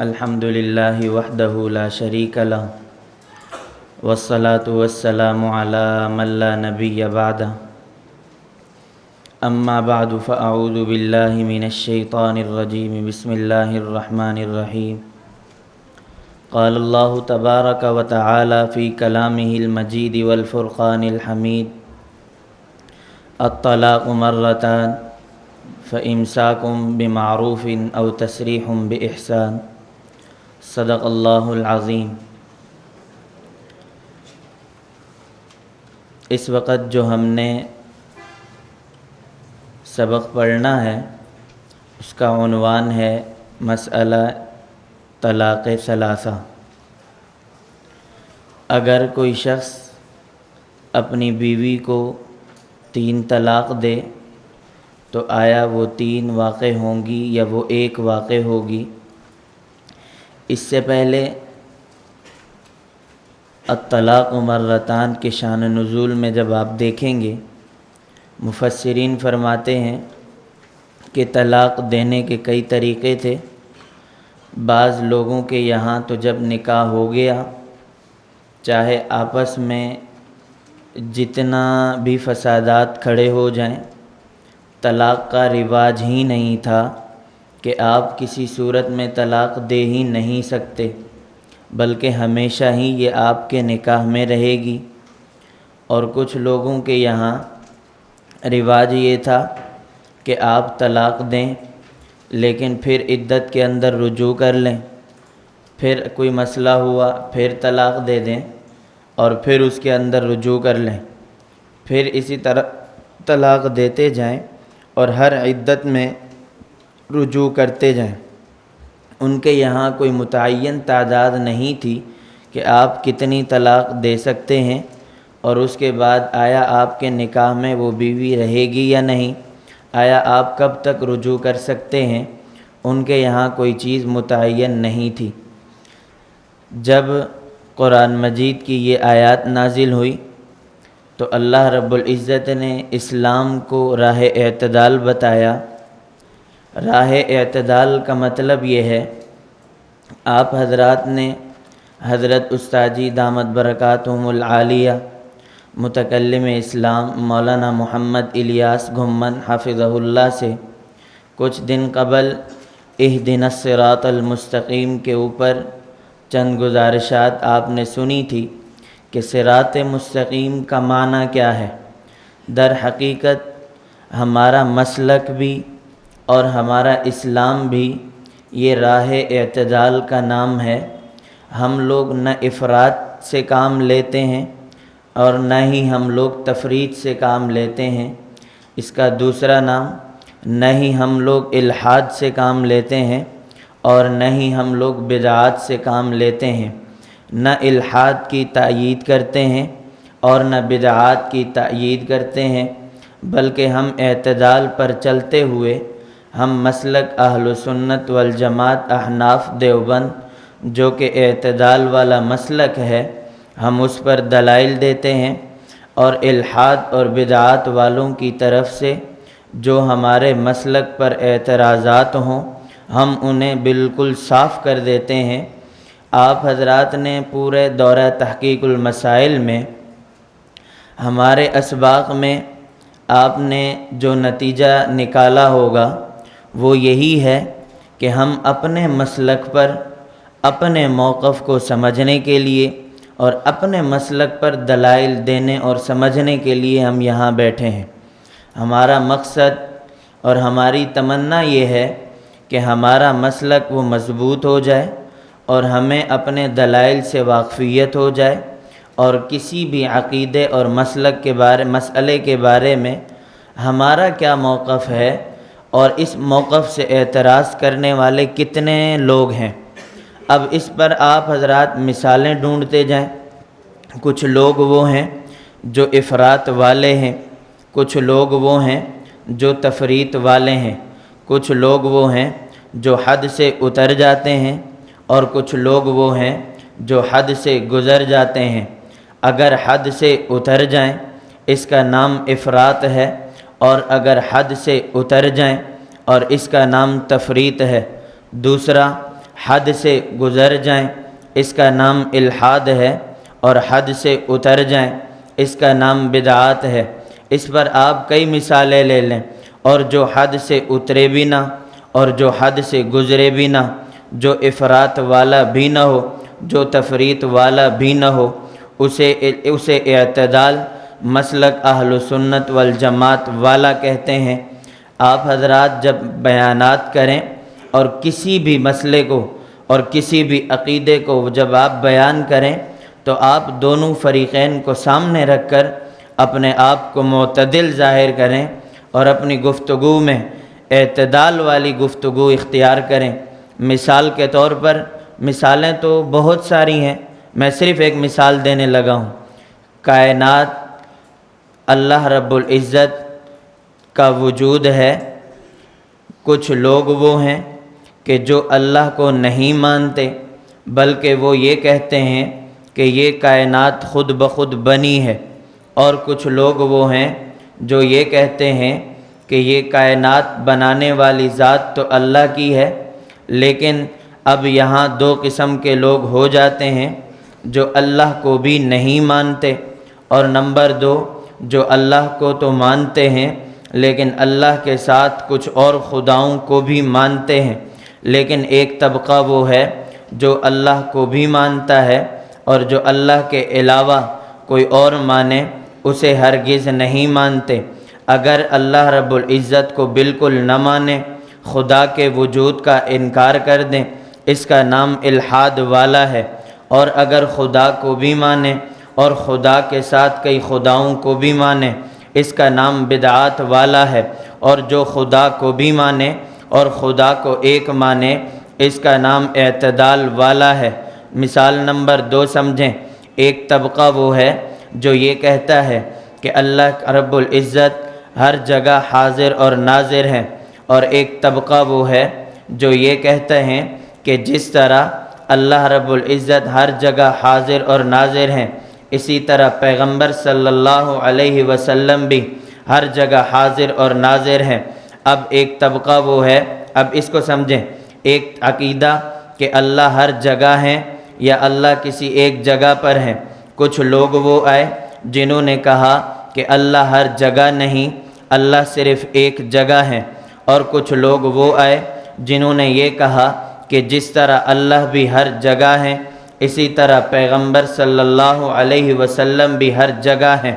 الحمد للہ وحدہ لا شریک لہ والصلاة والسلام علی من لا نبی بعدہ اما بعد فاعوذ باللہ من الشیطان الرجیم بسم اللہ الرحمن الرحیم قال اللہ تبارک وتعالی فی کلامہ المجید والفرقان الحمید الطلاق مرتان فامساک بمعروف او تسریح باحسان صدق اللہ العظیم۔ اس وقت جو ہم نے سبق پڑھنا ہے اس کا عنوان ہے مسئلہ طلاق ثلاثہ۔ اگر کوئی شخص اپنی بیوی کو 3 طلاق دے تو آیا وہ 3 واقع ہوں گی یا وہ 1 واقع ہوگی؟ اس سے پہلے الطلاق مرتان کے شان نزول میں جب آپ دیکھیں گے، مفسرین فرماتے ہیں کہ طلاق دینے کے کئی طریقے تھے۔ بعض لوگوں کے یہاں تو جب نکاح ہو گیا، چاہے آپس میں جتنا بھی فسادات کھڑے ہو جائیں، طلاق کا رواج ہی نہیں تھا کہ آپ کسی صورت میں طلاق دے ہی نہیں سکتے، بلکہ ہمیشہ ہی یہ آپ کے نکاح میں رہے گی۔ اور کچھ لوگوں کے یہاں رواج یہ تھا کہ آپ طلاق دیں لیکن پھر عدت کے اندر رجوع کر لیں، پھر کوئی مسئلہ ہوا پھر طلاق دے دیں اور پھر اس کے اندر رجوع کر لیں، پھر اسی طرح طلاق دیتے جائیں اور ہر عدت میں رجوع کرتے جائیں۔ ان کے یہاں کوئی متعین تعداد نہیں تھی کہ آپ کتنی طلاق دے سکتے ہیں، اور اس کے بعد آیا آپ کے نکاح میں وہ بیوی رہے گی یا نہیں، آیا آپ کب تک رجوع کر سکتے ہیں، ان کے یہاں کوئی چیز متعین نہیں تھی۔ جب قرآن مجید کی یہ آیات نازل ہوئی تو اللہ رب العزت نے اسلام کو راہ اعتدال بتایا۔ راہ اعتدال کا مطلب یہ ہے، آپ حضرات نے حضرت استاد جی دامت برکاتہم العالیہ متکلم اسلام مولانا محمد الیاس گھمن حافظہ اللہ سے کچھ دن قبل اہدنا الصراط المستقیم کے اوپر چند گزارشات آپ نے سنی تھی کہ صراط مستقیم کا معنی کیا ہے۔ در حقیقت ہمارا مسلک بھی اور ہمارا اسلام بھی یہ راہ اعتدال کا نام ہے۔ ہم لوگ نہ افراط سے کام لیتے ہیں اور نہ ہی ہم لوگ تفریط سے کام لیتے ہیں۔ اس کا دوسرا نام، نہ ہی ہم لوگ الحاد سے کام لیتے ہیں اور نہ ہی ہم لوگ بدعات سے کام لیتے ہیں۔ نہ الحاد کی تائید کرتے ہیں اور نہ بدعات کی تائید کرتے ہیں، بلکہ ہم اعتدال پر چلتے ہوئے ہم مسلک اہل سنت والجماعت احناف دیوبند جو کہ اعتدال والا مسلک ہے، ہم اس پر دلائل دیتے ہیں، اور الحاد اور بدعات والوں کی طرف سے جو ہمارے مسلک پر اعتراضات ہوں ہم انہیں بالکل صاف کر دیتے ہیں۔ آپ حضرات نے پورے دورہ تحقیق المسائل میں ہمارے اسباق میں آپ نے جو نتیجہ نکالا ہوگا وہ یہی ہے کہ ہم اپنے مسلک پر اپنے موقف کو سمجھنے کے لیے اور اپنے مسلک پر دلائل دینے اور سمجھنے کے لیے ہم یہاں بیٹھے ہیں۔ ہمارا مقصد اور ہماری تمنا یہ ہے کہ ہمارا مسلک وہ مضبوط ہو جائے اور ہمیں اپنے دلائل سے واقفیت ہو جائے، اور کسی بھی عقیدے اور مسئلے کے بارے میں ہمارا کیا موقف ہے اور اس موقف سے اعتراض کرنے والے کتنے لوگ ہیں۔ اب اس پر آپ حضرات مثالیں ڈھونڈتے جائیں۔ کچھ لوگ وہ ہیں جو افراط والے ہیں، کچھ لوگ وہ ہیں جو تفریط والے ہیں، کچھ لوگ وہ ہیں جو حد سے اتر جاتے ہیں، اور کچھ لوگ وہ ہیں جو حد سے گزر جاتے ہیں۔ اگر حد سے اتر جائیں اس کا نام افراط ہے، اور اگر حد سے اتر جائیں اور اس کا نام تفریط ہے۔ دوسرا، حد سے گزر جائیں اس کا نام الحاد ہے، اور حد سے اتر جائیں اس کا نام بدعات ہے۔ اس پر آپ کئی مثالیں لے لیں، اور جو حد سے اترے بھی نہ اور جو حد سے گزرے بھی نہ، جو افراط والا بھی نہ ہو جو تفریط والا بھی نہ ہو، اسے اعتدال مسلک اہل سنت والجماعت والا کہتے ہیں۔ آپ حضرات جب بیانات کریں اور کسی بھی مسئلے کو اور کسی بھی عقیدے کو جب آپ بیان کریں تو آپ دونوں فریقین کو سامنے رکھ کر اپنے آپ کو معتدل ظاہر کریں اور اپنی گفتگو میں اعتدال والی گفتگو اختیار کریں۔ مثال کے طور پر، مثالیں تو بہت ساری ہیں، میں صرف ایک مثال دینے لگا ہوں۔ کائنات اللہ رب العزت کا وجود ہے، کچھ لوگ وہ ہیں کہ جو اللہ کو نہیں مانتے بلکہ وہ یہ کہتے ہیں کہ یہ کائنات خود بخود بنی ہے، اور کچھ لوگ وہ ہیں جو یہ کہتے ہیں کہ یہ کائنات بنانے والی ذات تو اللہ کی ہے، لیکن اب یہاں دو قسم کے لوگ ہو جاتے ہیں، جو اللہ کو بھی نہیں مانتے، اور نمبر دو جو اللہ کو تو مانتے ہیں لیکن اللہ کے ساتھ کچھ اور خداؤں کو بھی مانتے ہیں۔ لیکن ایک طبقہ وہ ہے جو اللہ کو بھی مانتا ہے اور جو اللہ کے علاوہ کوئی اور مانے اسے ہرگز نہیں مانتے۔ اگر اللہ رب العزت کو بالکل نہ مانے، خدا کے وجود کا انکار کر دیں، اس کا نام الحاد والا ہے، اور اگر خدا کو بھی مانے اور خدا کے ساتھ کئی خداؤں کو بھی مانے، اس کا نام بدعات والا ہے، اور جو خدا کو بھی مانے اور خدا کو ایک مانے، اس کا نام اعتدال والا ہے۔ مثال نمبر 2 سمجھیں۔ ایک طبقہ وہ ہے جو یہ کہتا ہے کہ اللہ رب العزت ہر جگہ حاضر اور ناظر ہے، اور ایک طبقہ وہ ہے جو یہ کہتے ہیں کہ جس طرح اللہ رب العزت ہر جگہ حاضر اور ناظر ہیں، اسی طرح پیغمبر صلی اللہ علیہ وسلم بھی ہر جگہ حاضر اور ناظر ہیں۔ اب ایک طبقہ وہ ہے، اب اس کو سمجھیں، ایک عقیدہ کہ اللہ ہر جگہ ہیں یا اللہ کسی ایک جگہ پر ہیں۔ کچھ لوگ وہ آئے جنہوں نے کہا کہ اللہ ہر جگہ نہیں، اللہ صرف ایک جگہ ہے، اور کچھ لوگ وہ آئے جنہوں نے یہ کہا کہ جس طرح اللہ بھی ہر جگہ ہیں، اسی طرح پیغمبر صلی اللہ علیہ وسلم بھی ہر جگہ ہیں۔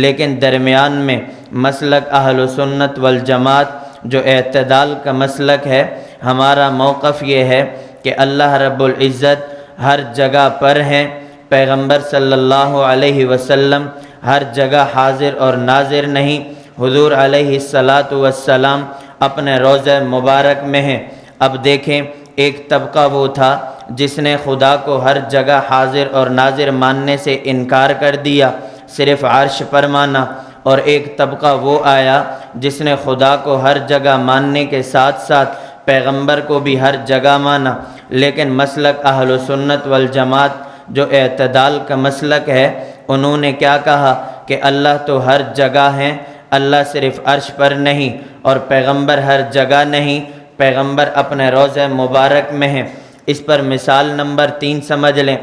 لیکن درمیان میں مسلک اہل سنت والجماعت جو اعتدال کا مسلک ہے، ہمارا موقف یہ ہے کہ اللہ رب العزت ہر جگہ پر ہیں، پیغمبر صلی اللہ علیہ وسلم ہر جگہ حاضر اور ناظر نہیں، حضور علیہ السلام اپنے روضہ مبارک میں ہیں۔ اب دیکھیں، ایک طبقہ وہ تھا جس نے خدا کو ہر جگہ حاضر اور ناظر ماننے سے انکار کر دیا، صرف عرش پر مانا، اور ایک طبقہ وہ آیا جس نے خدا کو ہر جگہ ماننے کے ساتھ ساتھ پیغمبر کو بھی ہر جگہ مانا۔ لیکن مسلک اہل سنت والجماعت جو اعتدال کا مسلک ہے، انہوں نے کیا کہا کہ اللہ تو ہر جگہ ہیں، اللہ صرف عرش پر نہیں، اور پیغمبر ہر جگہ نہیں، پیغمبر اپنے روضہ مبارک میں ہیں۔ اس پر مثال نمبر 3 سمجھ لیں۔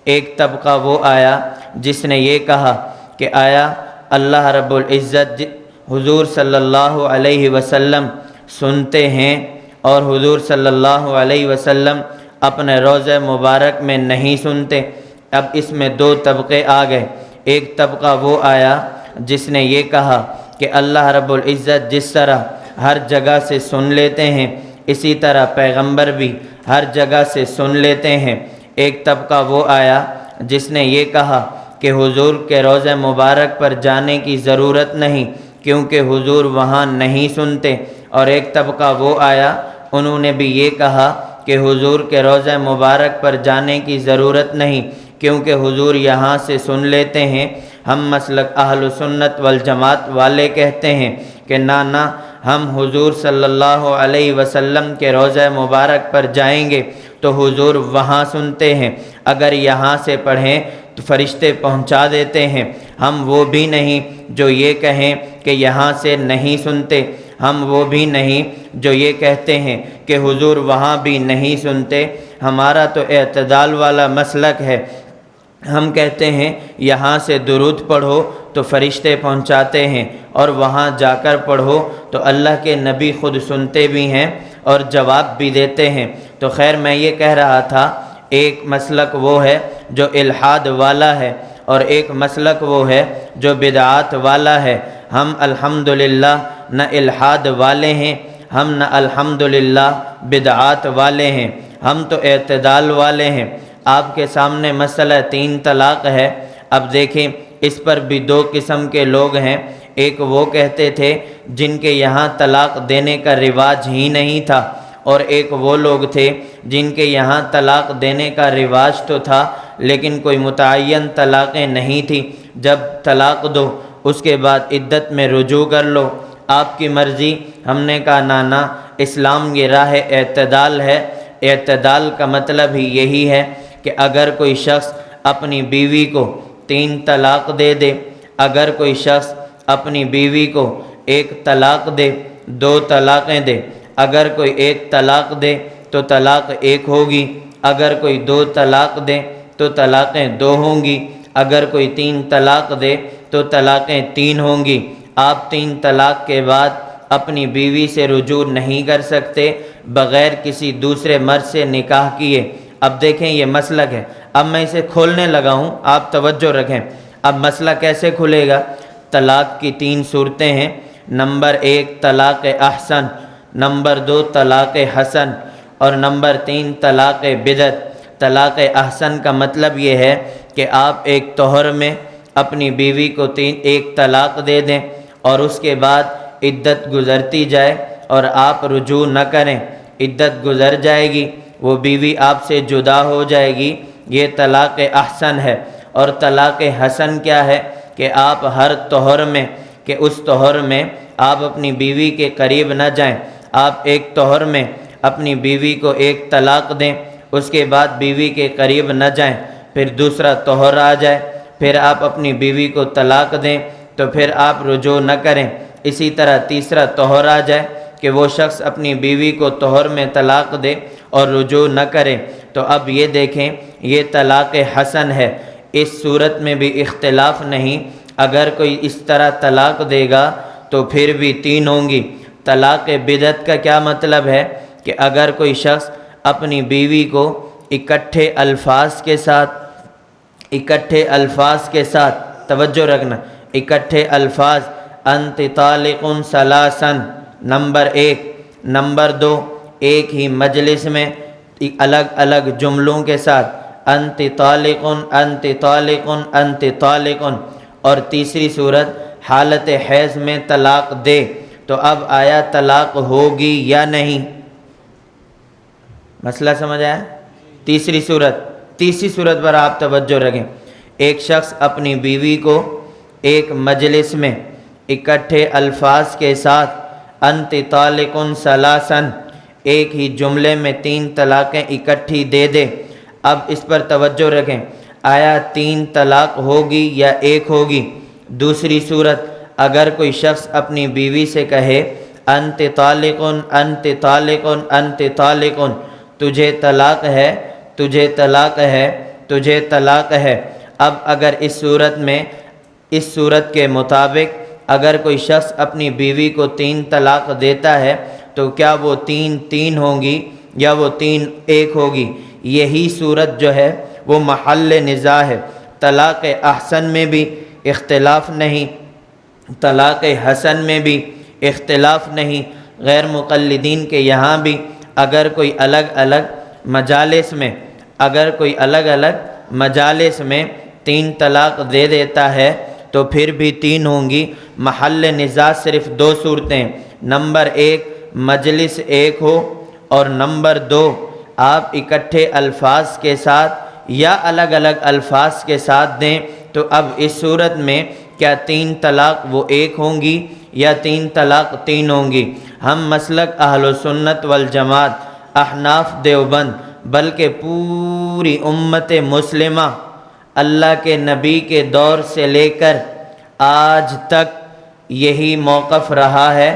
ایک طبقہ وہ آیا جس نے یہ کہا کہ آیا اللہ رب العزت حضور صلی اللہ علیہ وسلم سنتے ہیں اور حضور صلی اللہ علیہ وسلم اپنے روضہ مبارک میں نہیں سنتے۔ اب اس میں 2 طبقے آ گئے۔ ایک طبقہ وہ آیا جس نے یہ کہا کہ اللہ رب العزت جس طرح ہر جگہ سے سن لیتے ہیں، اسی طرح پیغمبر بھی ہر جگہ سے سن لیتے ہیں۔ ایک طبقہ وہ آیا جس نے یہ کہا کہ حضور کے روضہ مبارک پر جانے کی ضرورت نہیں کیونکہ حضور وہاں نہیں سنتے، اور ایک طبقہ وہ آیا، انہوں نے بھی یہ کہا کہ حضور کے روضہ مبارک پر جانے کی ضرورت نہیں کیونکہ حضور یہاں سے سن لیتے ہیں۔ ہم مسلک اہل سنت والجماعت والے کہتے ہیں کہ نہ ہم حضور صلی اللہ علیہ وسلم کے روضہ مبارک پر جائیں گے تو حضور وہاں سنتے ہیں، اگر یہاں سے پڑھیں تو فرشتے پہنچا دیتے ہیں۔ ہم وہ بھی نہیں جو یہ کہیں کہ یہاں سے نہیں سنتے، ہم وہ بھی نہیں جو یہ کہتے ہیں کہ حضور وہاں بھی نہیں سنتے۔ ہمارا تو اعتدال والا مسلک ہے، ہم کہتے ہیں یہاں سے درود پڑھو تو فرشتے پہنچاتے ہیں، اور وہاں جا کر پڑھو تو اللہ کے نبی خود سنتے بھی ہیں اور جواب بھی دیتے ہیں۔ تو خیر میں یہ کہہ رہا تھا، ایک مسلک وہ ہے جو الحاد والا ہے، اور ایک مسلک وہ ہے جو بدعات والا ہے۔ ہم الحمدللہ نہ الحاد والے ہیں، ہم نہ الحمدللہ بدعات والے ہیں، ہم تو اعتدال والے ہیں۔ آپ کے سامنے مسئلہ 3 طلاق ہے۔ اب دیکھیں اس پر بھی 2 قسم کے لوگ ہیں۔ ایک وہ کہتے تھے جن کے یہاں طلاق دینے کا رواج ہی نہیں تھا، اور ایک وہ لوگ تھے جن کے یہاں طلاق دینے کا رواج تو تھا لیکن کوئی متعین طلاقیں نہیں تھی۔ جب طلاق دو اس کے بعد عدت میں رجوع کر لو، آپ کی مرضی۔ ہم نے کہا نانا، اسلام یہ راہ اعتدال ہے۔ اعتدال کا مطلب ہی یہی ہے کہ اگر کوئی شخص اپنی بیوی کو 3 طلاق دے دے، اگر کوئی شخص اپنی بیوی کو 1 طلاق دے، 2 طلاقیں دے، اگر کوئی 1 طلاق دے تو طلاق 1 ہوگی، اگر کوئی 2 طلاق دے تو طلاقیں 2 ہوں گی، اگر کوئی 3 طلاق دے تو طلاقیں 3 ہوں گی۔ آپ 3 طلاق کے بعد اپنی بیوی سے رجوع نہیں کر سکتے بغیر کسی دوسرے مرد سے نکاح کیے۔ اب دیکھیں یہ مسلک ہے، اب میں اسے کھولنے لگا ہوں، آپ توجہ رکھیں۔ اب مسئلہ کیسے کھلے گا؟ طلاق کی 3 صورتیں ہیں۔ نمبر 1 طلاق احسن، نمبر 2 طلاق حسن، اور نمبر 3 طلاق بدعت۔ طلاق احسن کا مطلب یہ ہے کہ آپ ایک طہر میں اپنی بیوی کو 1 طلاق دے دیں اور اس کے بعد عدت گزرتی جائے اور آپ رجوع نہ کریں، عدت گزر جائے گی، وہ بیوی آپ سے جدا ہو جائے گی، یہ طلاق احسن ہے۔ اور طلاق حسن کیا ہے کہ آپ ہر طہر میں، کہ اس طہر میں آپ اپنی بیوی کے قریب نہ جائیں، آپ ایک طہر میں اپنی بیوی کو 1 طلاق دیں، اس کے بعد بیوی کے قریب نہ جائیں، پھر دوسرا طہر آ جائے، پھر آپ اپنی بیوی کو طلاق دیں تو پھر آپ رجوع نہ کریں، اسی طرح تیسرا طہر آ جائے کہ وہ شخص اپنی بیوی کو طہر میں طلاق دے اور رجوع نہ کرے۔ تو اب یہ دیکھیں یہ طلاق حسن ہے، اس صورت میں بھی اختلاف نہیں، اگر کوئی اس طرح طلاق دے گا تو پھر بھی 3 ہوں گی۔ طلاق بدعت کا کیا مطلب ہے کہ اگر کوئی شخص اپنی بیوی کو اکٹھے الفاظ کے ساتھ توجہ رکھنا، اکٹھے الفاظ انت طالق ثلاثاً نمبر 1، نمبر 2 ایک ہی مجلس میں الگ الگ جملوں کے ساتھ انت طالق انت طالق انت طالق، اور تیسری صورت حالت حیض میں طلاق دے، تو اب آیا طلاق ہوگی یا نہیں؟ مسئلہ سمجھ آیا؟ تیسری صورت پر آپ توجہ رکھیں۔ ایک شخص اپنی بیوی کو ایک مجلس میں اکٹھے الفاظ کے ساتھ انت طالق ثلاثاً ایک ہی جملے میں 3 طلاقیں اکٹھی دے دے۔ اب اس پر توجہ رکھیں، آیا 3 طلاق ہوگی یا 1 ہوگی؟ دوسری صورت، اگر کوئی شخص اپنی بیوی سے کہے انت طالق انت طالق انت طالق، تجھے طلاق ہے تجھے طلاق ہے تجھے طلاق ہے۔ اب اگر اس صورت کے مطابق اگر کوئی شخص اپنی بیوی کو 3 طلاق دیتا ہے تو کیا وہ 3 ہوں گی یا وہ 1 ہوگی؟ یہی صورت جو ہے وہ محل نزاع ہے۔ طلاق احسن میں بھی اختلاف نہیں، طلاق حسن میں بھی اختلاف نہیں۔ غیر مقلدین کے یہاں بھی اگر کوئی الگ الگ مجالس میں 3 طلاق دے دیتا ہے تو پھر بھی 3 ہوں گی۔ محل نزاع صرف 2 صورتیں، نمبر 1 مجلس 1 ہو، اور نمبر 2 آپ اکٹھے الفاظ کے ساتھ یا الگ الگ الفاظ کے ساتھ دیں۔ تو اب اس صورت میں کیا 3 طلاق وہ 1 ہوں گی یا 3 طلاق 3 ہوں گی؟ ہم مسلک اہل سنت والجماعت، احناف دیوبند، بلکہ پوری امت مسلمہ اللہ کے نبی کے دور سے لے کر آج تک یہی موقف رہا ہے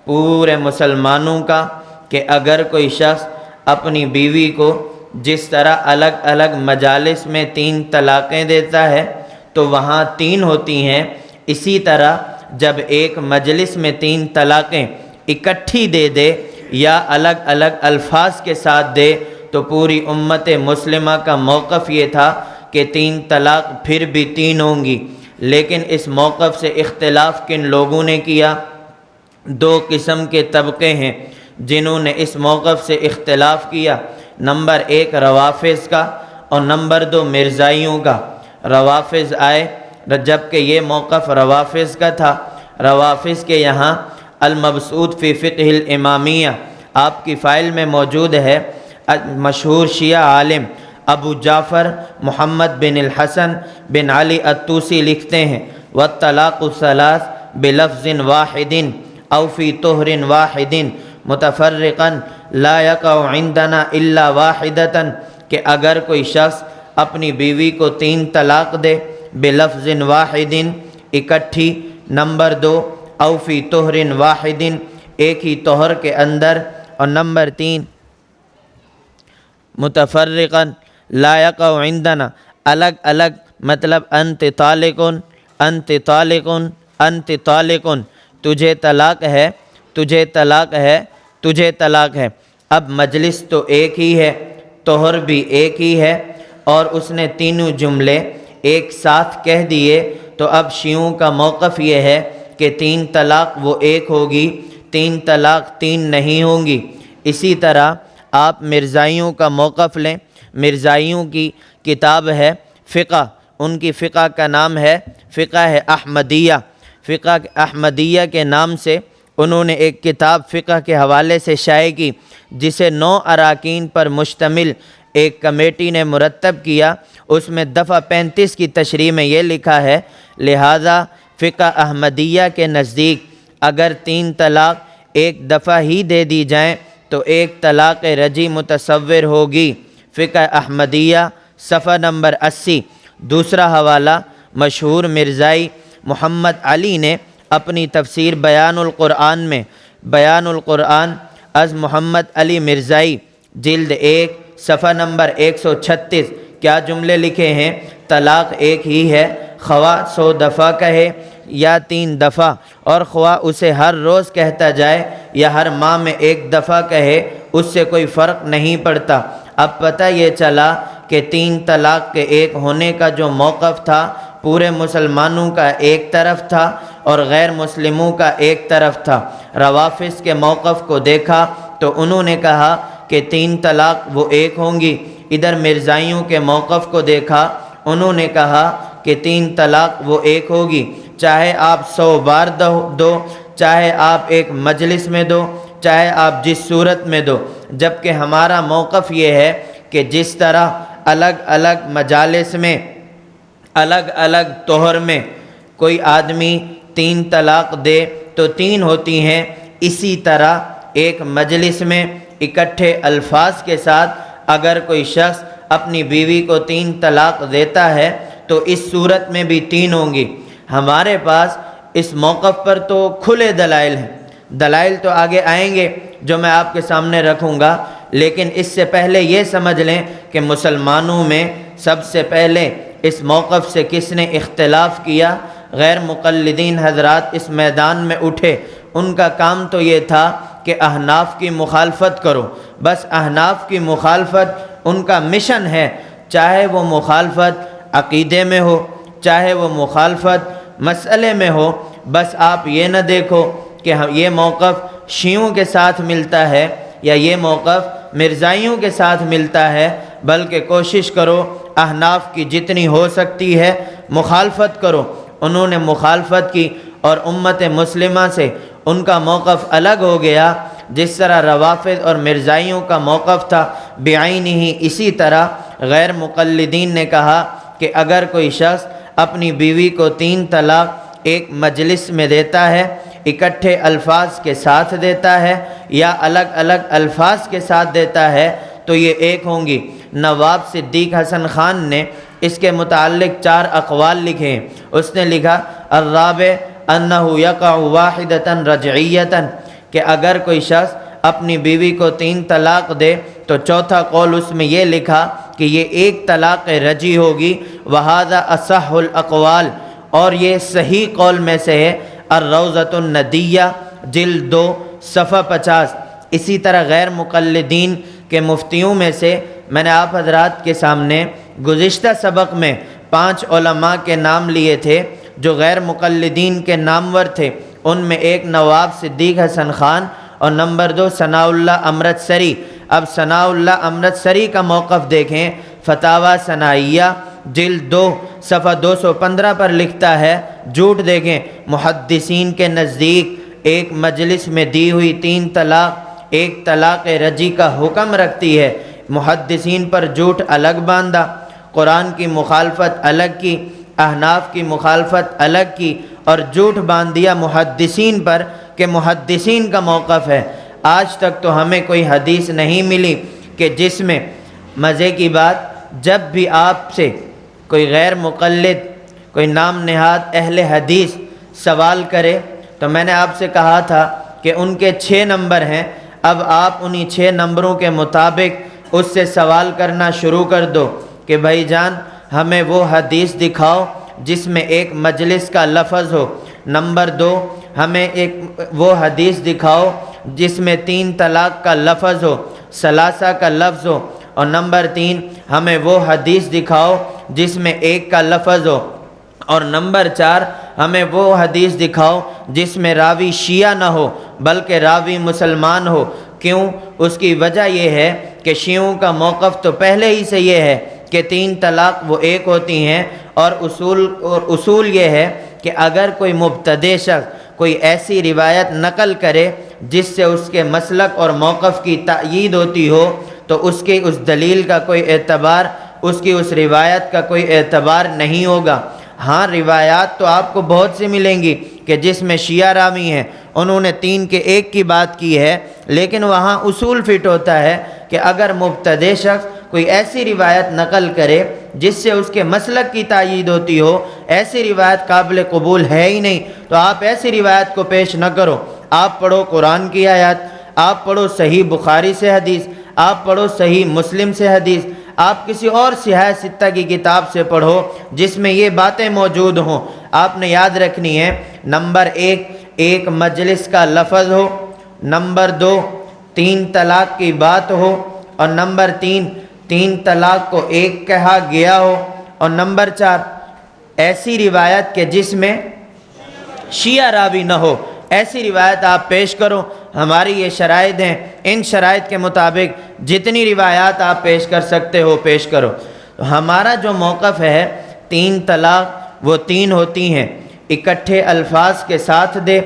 پورے مسلمانوں کا کہ اگر کوئی شخص اپنی بیوی کو جس طرح الگ الگ مجالس میں 3 طلاقیں دیتا ہے تو وہاں 3 ہوتی ہیں، اسی طرح جب ایک مجلس میں 3 طلاقیں اکٹھی دے دے یا الگ الگ الفاظ کے ساتھ دے تو پوری امت مسلمہ کا موقف یہ تھا کہ 3 طلاق پھر بھی 3 ہوں گی۔ لیکن اس موقف سے اختلاف کن لوگوں نے کیا؟ 2 قسم کے طبقے ہیں جنہوں نے اس موقف سے اختلاف کیا، نمبر 1 روافظ کا اور نمبر 2 مرزائیوں کا۔ روافظ آئے، جبکہ یہ موقف روافظ کا تھا۔ روافظ کے یہاں المبسوط فی فقہ الامامیہ آپ کی فائل میں موجود ہے، مشہور شیعہ عالم ابو جعفر محمد بن الحسن بن علی الطوسی لکھتے ہیں والطلاق الثلاث بلفظ واحد او فی طہر واحد متفرقا لا یقع عندنا الا واحدتا، کہ اگر کوئی شخص اپنی بیوی کو 3 طلاق دے بلفظ واحد اکٹھی، نمبر 2 او فی طہر واحد ایک ہی طہر کے اندر، اور نمبر 3 متفرقا لا یقع عندنا الگ الگ، مطلب انت طالق انت طالق انت طالق، تجھے طلاق ہے تجھے طلاق ہے تجھے طلاق ہے۔ اب مجلس تو ایک ہی ہے، طہر بھی ایک ہی ہے، اور اس نے تینوں جملے ایک ساتھ کہہ دیے، تو اب شیعوں کا موقف یہ ہے کہ 3 طلاق وہ ایک ہوگی، 3 طلاق 3 نہیں ہوں گی۔ اسی طرح آپ مرزائیوں کا موقف لیں، مرزائیوں کی کتاب ہے فقہ، ان کی فقہ کا نام ہے فقہ احمدیہ۔ فقہ احمدیہ کے نام سے انہوں نے ایک کتاب فقہ کے حوالے سے شائع کی، جسے 9 اراکین پر مشتمل ایک کمیٹی نے مرتب کیا۔ اس میں دفعہ 35 کی تشریح میں یہ لکھا ہے، لہذا فقہ احمدیہ کے نزدیک اگر 3 طلاق ایک دفعہ ہی دے دی جائیں تو ایک طلاق رجعی متصور ہوگی۔ فقہ احمدیہ صفحہ نمبر 80۔ دوسرا حوالہ مشہور مرزائی محمد علی نے اپنی تفسیر بیان القرآن میں، بیان القرآن از محمد علی مرزائی جلد 1 صفحہ نمبر 136 کیا جملے لکھے ہیں؟ طلاق ایک ہی ہے، خواہ 100 دفعہ کہے یا 3 دفعہ، اور خواہ اسے ہر روز کہتا جائے یا ہر ماہ میں 1 دفعہ کہے، اس سے کوئی فرق نہیں پڑتا۔ اب پتہ یہ چلا کہ 3 طلاق کے ایک ہونے کا جو موقف تھا پورے مسلمانوں کا ایک طرف تھا اور غیر مسلموں کا ایک طرف تھا۔ روافظ کے موقف کو دیکھا تو انہوں نے کہا کہ 3 طلاق وہ ایک ہوں گی۔ ادھر مرزائیوں کے موقف کو دیکھا، انہوں نے کہا کہ 3 طلاق وہ ایک ہوگی، چاہے آپ 100 بار دو، چاہے آپ ایک مجلس میں دو، چاہے آپ جس صورت میں دو۔ جبکہ ہمارا موقف یہ ہے کہ جس طرح الگ الگ مجالس میں، الگ الگ طہر میں کوئی آدمی 3 طلاق دے تو 3 ہوتی ہیں، اسی طرح ایک مجلس میں اکٹھے الفاظ کے ساتھ اگر کوئی شخص اپنی بیوی کو 3 طلاق دیتا ہے تو اس صورت میں بھی 3 ہوں گی۔ ہمارے پاس اس موقف پر تو کھلے دلائل ہیں، دلائل تو آگے آئیں گے جو میں آپ کے سامنے رکھوں گا، لیکن اس سے پہلے یہ سمجھ لیں کہ مسلمانوں میں سب سے پہلے اس موقف سے کس نے اختلاف کیا؟ غیر مقلدین حضرات اس میدان میں اٹھے، ان کا کام تو یہ تھا کہ احناف کی مخالفت کرو، بس احناف کی مخالفت ان کا مشن ہے، چاہے وہ مخالفت عقیدے میں ہو، چاہے وہ مخالفت مسئلے میں ہو، بس آپ یہ نہ دیکھو کہ یہ موقف شیعوں کے ساتھ ملتا ہے یا یہ موقف مرزائیوں کے ساتھ ملتا ہے، بلکہ کوشش کرو احناف کی جتنی ہو سکتی ہے مخالفت کرو۔ انہوں نے مخالفت کی اور امت مسلمہ سے ان کا موقف الگ ہو گیا، جس طرح روافظ اور مرزائیوں کا موقف تھا بعینہ ہی، اسی طرح غیر مقلدین نے کہا کہ اگر کوئی شخص اپنی بیوی کو 3 طلاق ایک مجلس میں دیتا ہے، اکٹھے الفاظ کے ساتھ دیتا ہے یا الگ الگ الفاظ کے ساتھ دیتا ہے تو یہ ایک ہوں گی۔ نواب صدیق حسن خان نے اس کے متعلق 4 اقوال لکھے ہیں۔ اس نے لکھا الرابع انہ یقع واحدۃ رجعیۃ، کہ اگر کوئی شخص اپنی بیوی کو 3 طلاق دے تو چوتھا قول اس میں یہ لکھا کہ یہ 1 طلاق رجعی ہوگی، وہذا اصح الاقوال، اور یہ صحیح قول میں سے ہے الروضۃ الندیہ جلد 2 صفحہ 50۔ اسی طرح غیر مقلدین کے مفتیوں میں سے میں نے آپ حضرات کے سامنے گزشتہ سبق میں 5 علماء کے نام لیے تھے جو غیر مقلدین کے نامور تھے۔ ان میں ایک نواب صدیق حسن خان اور نمبر 2 ثناء اللہ امرتسری۔ اب ثناء اللہ امرتسری کا موقف دیکھیں، فتاویٰ ثنائیہ جلد 2 صفحہ 215 پر لکھتا ہے، جھوٹ دیکھیں، محدثین کے نزدیک ایک مجلس میں دی ہوئی 3 طلاق 1 طلاق رجعی کا حکم رکھتی ہے۔ محدثین پر جھوٹ الگ باندھا، قرآن کی مخالفت الگ کی، احناف کی مخالفت الگ کی، اور جھوٹ باندھ دیا محدثین پر کہ محدثین کا موقف ہے۔ آج تک تو ہمیں کوئی حدیث نہیں ملی کہ جس میں مزے کی بات جب بھی آپ سے کوئی غیر مقلد، کوئی نام نہاد اہل حدیث سوال کرے تو میں نے آپ سے کہا تھا کہ ان کے 6 نمبر ہیں، اب آپ انہی 6 نمبروں کے مطابق اس سے سوال کرنا شروع کر دو کہ بھائی جان ہمیں وہ حدیث دکھاؤ جس میں ایک مجلس کا لفظ ہو، نمبر 2 ہمیں وہ حدیث دکھاؤ جس میں 3 طلاق کا لفظ ہو، ثلاثہ کا لفظ ہو، اور نمبر 3 ہمیں وہ حدیث دکھاؤ جس میں 1 کا لفظ ہو، اور نمبر 4 ہمیں وہ حدیث دکھاؤ جس میں راوی شیعہ نہ ہو بلکہ راوی مسلمان ہو۔ کیوں؟ اس کی وجہ یہ ہے کہ شیعوں کا موقف تو پہلے ہی سے یہ ہے کہ 3 طلاق وہ 1 ہوتی ہیں، اور اصول یہ ہے کہ اگر کوئی مبتدع شخص کوئی ایسی روایت نقل کرے جس سے اس کے مسلک اور موقف کی تائید ہوتی ہو تو اس کی اس دلیل کا کوئی اعتبار، اس کی اس روایت کا کوئی اعتبار نہیں ہوگا۔ ہاں روایات تو آپ کو بہت سی ملیں گی کہ جس میں شیعہ راوی ہیں، انہوں نے 3 کے 1 کی بات کی ہے، لیکن وہاں اصول فٹ ہوتا ہے کہ اگر مبتدع شخص کوئی ایسی روایت نقل کرے جس سے اس کے مسلک کی تائید ہوتی ہو، ایسی روایت قابل قبول ہے ہی نہیں، تو آپ ایسی روایت کو پیش نہ کرو۔ آپ پڑھو قرآن کی آیات، آپ پڑھو صحیح بخاری سے حدیث، آپ پڑھو صحیح مسلم سے حدیث، آپ کسی اور صحاح ستہ کی کتاب سے پڑھو جس میں یہ باتیں موجود ہوں۔ آپ نے یاد رکھنی ہے، نمبر 1 ایک مجلس کا لفظ ہو، نمبر 2 3 طلاق کی بات ہو، اور نمبر 3 طلاق کو 1 کہا گیا ہو، اور نمبر 4 ایسی روایت کہ جس میں شیعہ راوی نہ ہو، ایسی روایت آپ پیش کرو۔ ہماری یہ شرائط ہیں، ان شرائط کے مطابق جتنی روایات آپ پیش کر سکتے ہو پیش کرو۔ تو ہمارا جو موقف ہے 3 طلاق وہ 3 ہوتی ہیں، اکٹھے الفاظ کے ساتھ دے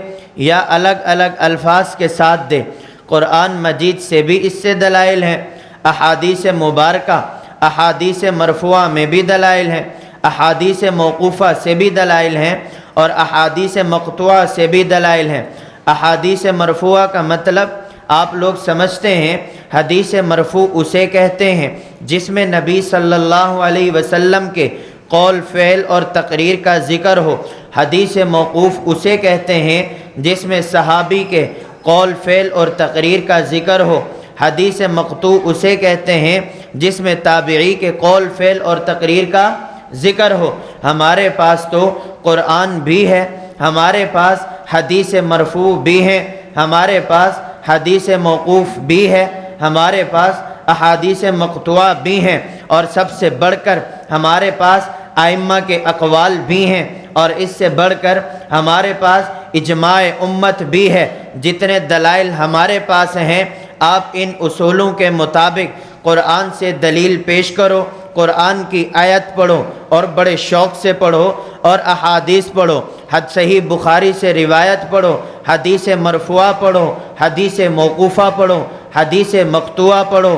یا الگ الگ الفاظ کے ساتھ دے۔ قرآن مجید سے بھی اس سے دلائل ہیں، احادیث مبارکہ، احادیث مرفوعہ میں بھی دلائل ہیں، احادیث موقوفہ سے بھی دلائل ہیں، اور احادیث مقطوعہ سے بھی دلائل ہیں۔ احادیث مرفوعہ کا مطلب آپ لوگ سمجھتے ہیں، حدیث مرفوع اسے کہتے ہیں جس میں نبی صلی اللہ علیہ وسلم کے قول فعل اور تقریر کا ذکر ہو۔ حدیث موقوف اسے کہتے ہیں جس میں صحابی کے قول فعل اور تقریر کا ذکر ہو۔ حدیث مقطوع اسے کہتے ہیں جس میں تابعی کے قول فعل اور تقریر کا ذکر ہو۔ ہمارے پاس تو قرآن بھی ہے، ہمارے پاس حدیث مرفوع بھی ہیں، ہمارے پاس حدیث موقوف بھی ہے، ہمارے پاس احادیث مقطوعہ بھی ہیں، اور سب سے بڑھ کر ہمارے پاس ائمہ کے اقوال بھی ہیں، اور اس سے بڑھ کر ہمارے پاس اجماع امت بھی ہے۔ جتنے دلائل ہمارے پاس ہیں، آپ ان اصولوں کے مطابق قرآن سے دلیل پیش کرو، قرآن کی آیت پڑھو اور بڑے شوق سے پڑھو، اور احادیث پڑھو، صحیح بخاری سے روایت پڑھو، حدیث مرفوعہ پڑھو، حدیث موقوفہ پڑھو، حدیث مقطوعہ پڑھو،